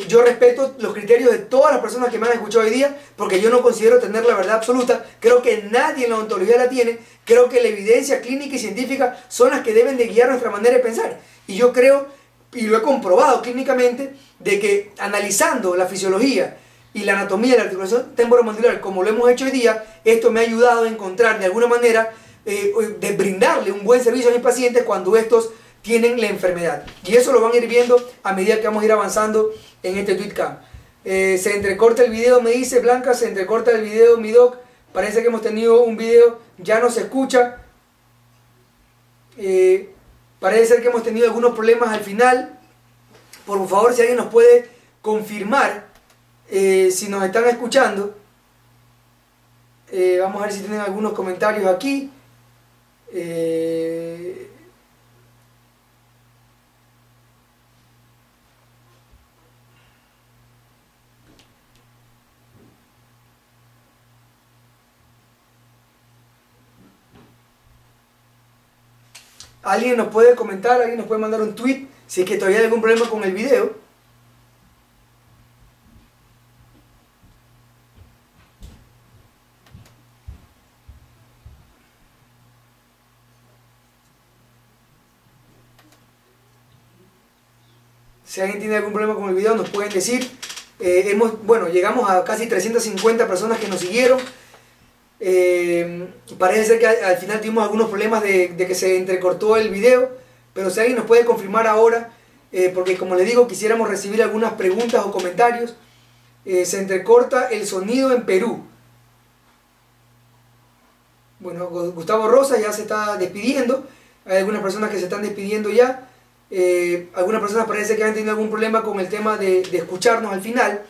Yo respeto los criterios de todas las personas que me han escuchado hoy día, porque yo no considero tener la verdad absoluta. Creo que nadie en la odontología la tiene. Creo que la evidencia clínica y científica son las que deben de guiar nuestra manera de pensar. Y yo creo, y lo he comprobado clínicamente, de que analizando la fisiología y la anatomía de la articulación temporomandibular, como lo hemos hecho hoy día, esto me ha ayudado a encontrar de alguna manera, de brindarle un buen servicio a mis pacientes cuando estos tienen la enfermedad. Y eso lo van a ir viendo a medida que vamos a ir avanzando en este TweetCam. Se entrecorta el video, me dice Blanca, se entrecorta el video, mi doc. Parece que hemos tenido un video, ya no se escucha. Parece ser que hemos tenido algunos problemas al final. Por favor, si alguien nos puede confirmar si nos están escuchando. Vamos a ver si tienen algunos comentarios aquí. Alguien nos puede comentar, alguien nos puede mandar un tweet si es que todavía hay algún problema con el video. Si alguien tiene algún problema con el video, nos pueden decir. Bueno, llegamos a casi 350 personas que nos siguieron. Parece ser que al final tuvimos algunos problemas de que se entrecortó el video, pero si alguien nos puede confirmar ahora, porque como les digo, quisiéramos recibir algunas preguntas o comentarios. Se entrecorta el sonido en Perú. Bueno, Gustavo Rosa ya se está despidiendo. Hay algunas personas que se están despidiendo ya. Algunas personas parece que han tenido algún problema con el tema de escucharnos al final.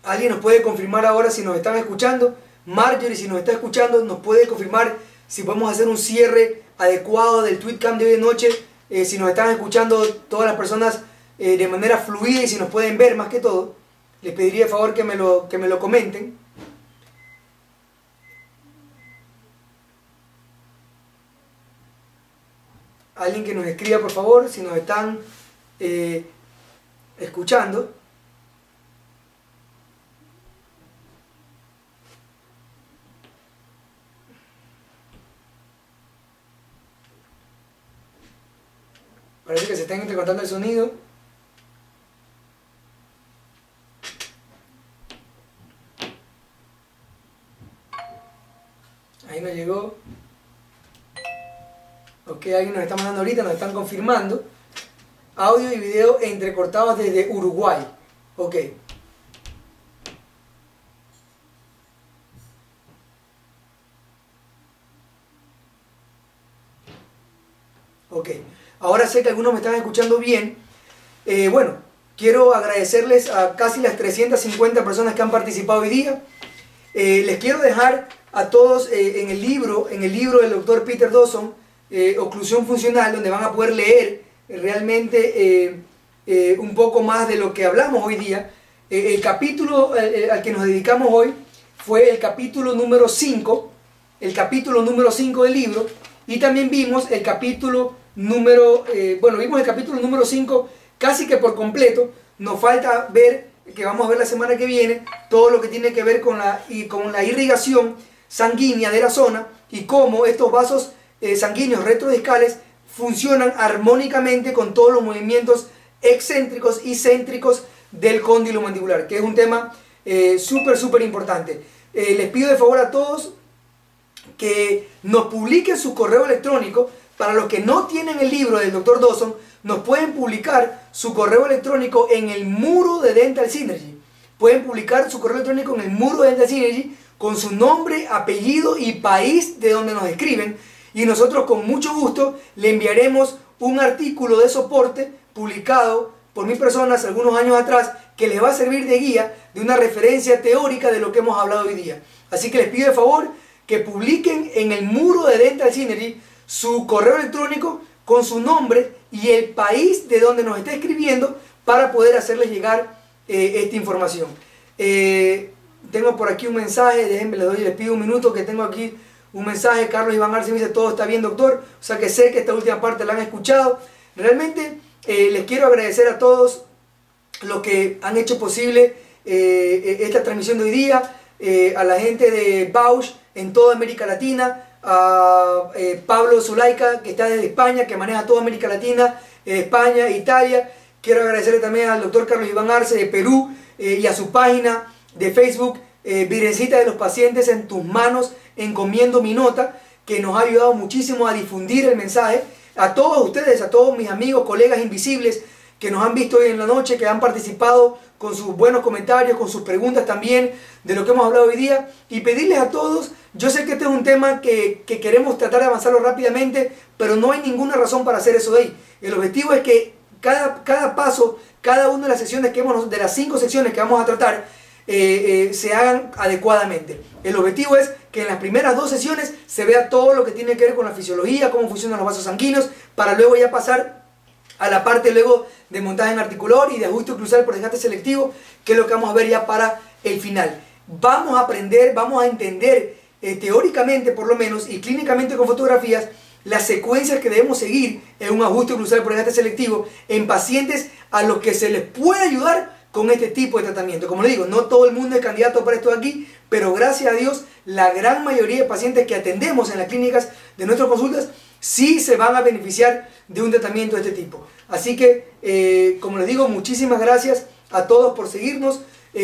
Alguien nos puede confirmar ahora si nos están escuchando. Marjorie, si nos está escuchando, nos puede confirmar si podemos hacer un cierre adecuado del TweetCam de hoy de noche. Si nos están escuchando todas las personas de manera fluida y si nos pueden ver más que todo. Les pediría de favor que me lo comenten. Alguien que nos escriba por favor si nos están escuchando. Parece que se está entrecortando el sonido. Ahí nos llegó. Ok, alguien nos está mandando ahorita, nos están confirmando. Audio y video entrecortados desde Uruguay. Ok. Ok. Ahora sé que algunos me están escuchando bien. Bueno, quiero agradecerles a casi las 350 personas que han participado hoy día. Les quiero dejar a todos en el libro del doctor Peter Dawson, Oclusión Funcional, donde van a poder leer realmente un poco más de lo que hablamos hoy día. El capítulo al que nos dedicamos hoy fue el capítulo número 5, del libro, y también vimos el capítulo número, vimos el capítulo número 5 casi que por completo. Nos falta ver, que vamos a ver la semana que viene, todo lo que tiene que ver con la irrigación sanguínea de la zona y cómo estos vasos sanguíneos retrodiscales funcionan armónicamente con todos los movimientos excéntricos y céntricos del cóndilo mandibular, que es un tema súper importante. Les pido de favor a todos que nos publiquen su correo electrónico. Para los que no tienen el libro del Dr. Dawson, nos pueden publicar su correo electrónico en el muro de Dental Synergy. Pueden publicar su correo electrónico en el muro de Dental Synergy con su nombre, apellido y país de donde nos escriben, y nosotros con mucho gusto le enviaremos un artículo de soporte publicado por mi persona hace algunos años atrás, que les va a servir de guía, de una referencia teórica de lo que hemos hablado hoy día. Así que les pido de favor que publiquen en el muro de Dental Synergy su correo electrónico con su nombre y el país de donde nos está escribiendo para poder hacerles llegar esta información. Tengo por aquí un mensaje, déjenme, les pido un minuto, que tengo aquí un mensaje. Carlos Iván Arce me dice: todo está bien, doctor. O sea que sé que esta última parte la han escuchado. Realmente les quiero agradecer a todos los que han hecho posible esta transmisión de hoy día, a la gente de Bausch en toda América Latina, a Pablo Zulaika, que está desde España, que maneja toda América Latina, España, Italia. Quiero agradecerle también al doctor Carlos Iván Arce de Perú y a su página de Facebook, Virgencita de los Pacientes en tus manos, encomiendo mi nota, que nos ha ayudado muchísimo a difundir el mensaje. A todos ustedes, a todos mis amigos, colegas invisibles que nos han visto hoy en la noche, que han participado con sus buenos comentarios, con sus preguntas también de lo que hemos hablado hoy día, y pedirles a todos, yo sé que este es un tema que queremos tratar de avanzarlo rápidamente, pero no hay ninguna razón para hacer eso de ahí. El objetivo es que cada paso, cada una de las secciones de las 5 secciones que vamos a tratar, se hagan adecuadamente. El objetivo es que en las primeras 2 sesiones se vea todo lo que tiene que ver con la fisiología, cómo funcionan los vasos sanguíneos, para luego ya pasar a la parte luego de montaje en articulador y de ajuste oclusal por desgaste selectivo, que es lo que vamos a ver ya para el final. Vamos a aprender, vamos a entender teóricamente por lo menos y clínicamente con fotografías las secuencias que debemos seguir en un ajuste oclusal por desgaste selectivo en pacientes a los que se les puede ayudar con este tipo de tratamiento. Como les digo, no todo el mundo es candidato para esto de aquí, pero gracias a Dios la gran mayoría de pacientes que atendemos en las clínicas de nuestras consultas sí se van a beneficiar de un tratamiento de este tipo. Así que, como les digo, muchísimas gracias a todos por seguirnos.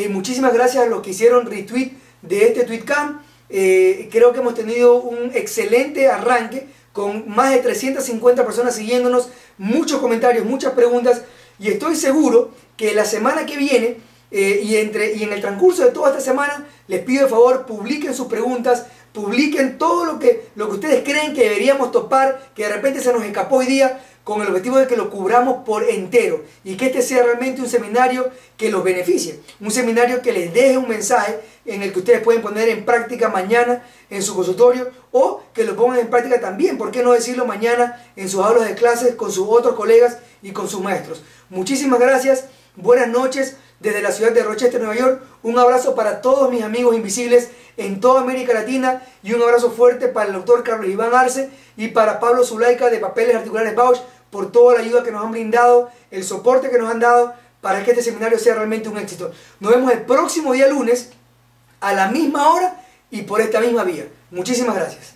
Muchísimas gracias a los que hicieron retweet de este tweetcam. Creo que hemos tenido un excelente arranque con más de 350 personas siguiéndonos, muchos comentarios, muchas preguntas, y estoy seguro que la semana que viene y en el transcurso de toda esta semana les pido de favor publiquen sus preguntas, publiquen todo lo que ustedes creen que deberíamos topar, que de repente se nos escapó hoy día, con el objetivo de que lo cubramos por entero y que este sea realmente un seminario que los beneficie, un seminario que les deje un mensaje en el que ustedes pueden poner en práctica mañana en su consultorio, o que lo pongan en práctica también, ¿por qué no decirlo mañana en sus aulas de clases con sus otros colegas y con sus maestros? Muchísimas gracias, buenas noches desde la ciudad de Rochester, Nueva York. Un abrazo para todos mis amigos invisibles en toda América Latina y un abrazo fuerte para el doctor Carlos Iván Arce y para Pablo Zulaika de Papeles Articulares Bausch por toda la ayuda que nos han brindado, el soporte que nos han dado para que este seminario sea realmente un éxito. Nos vemos el próximo día lunes a la misma hora y por esta misma vía. Muchísimas gracias.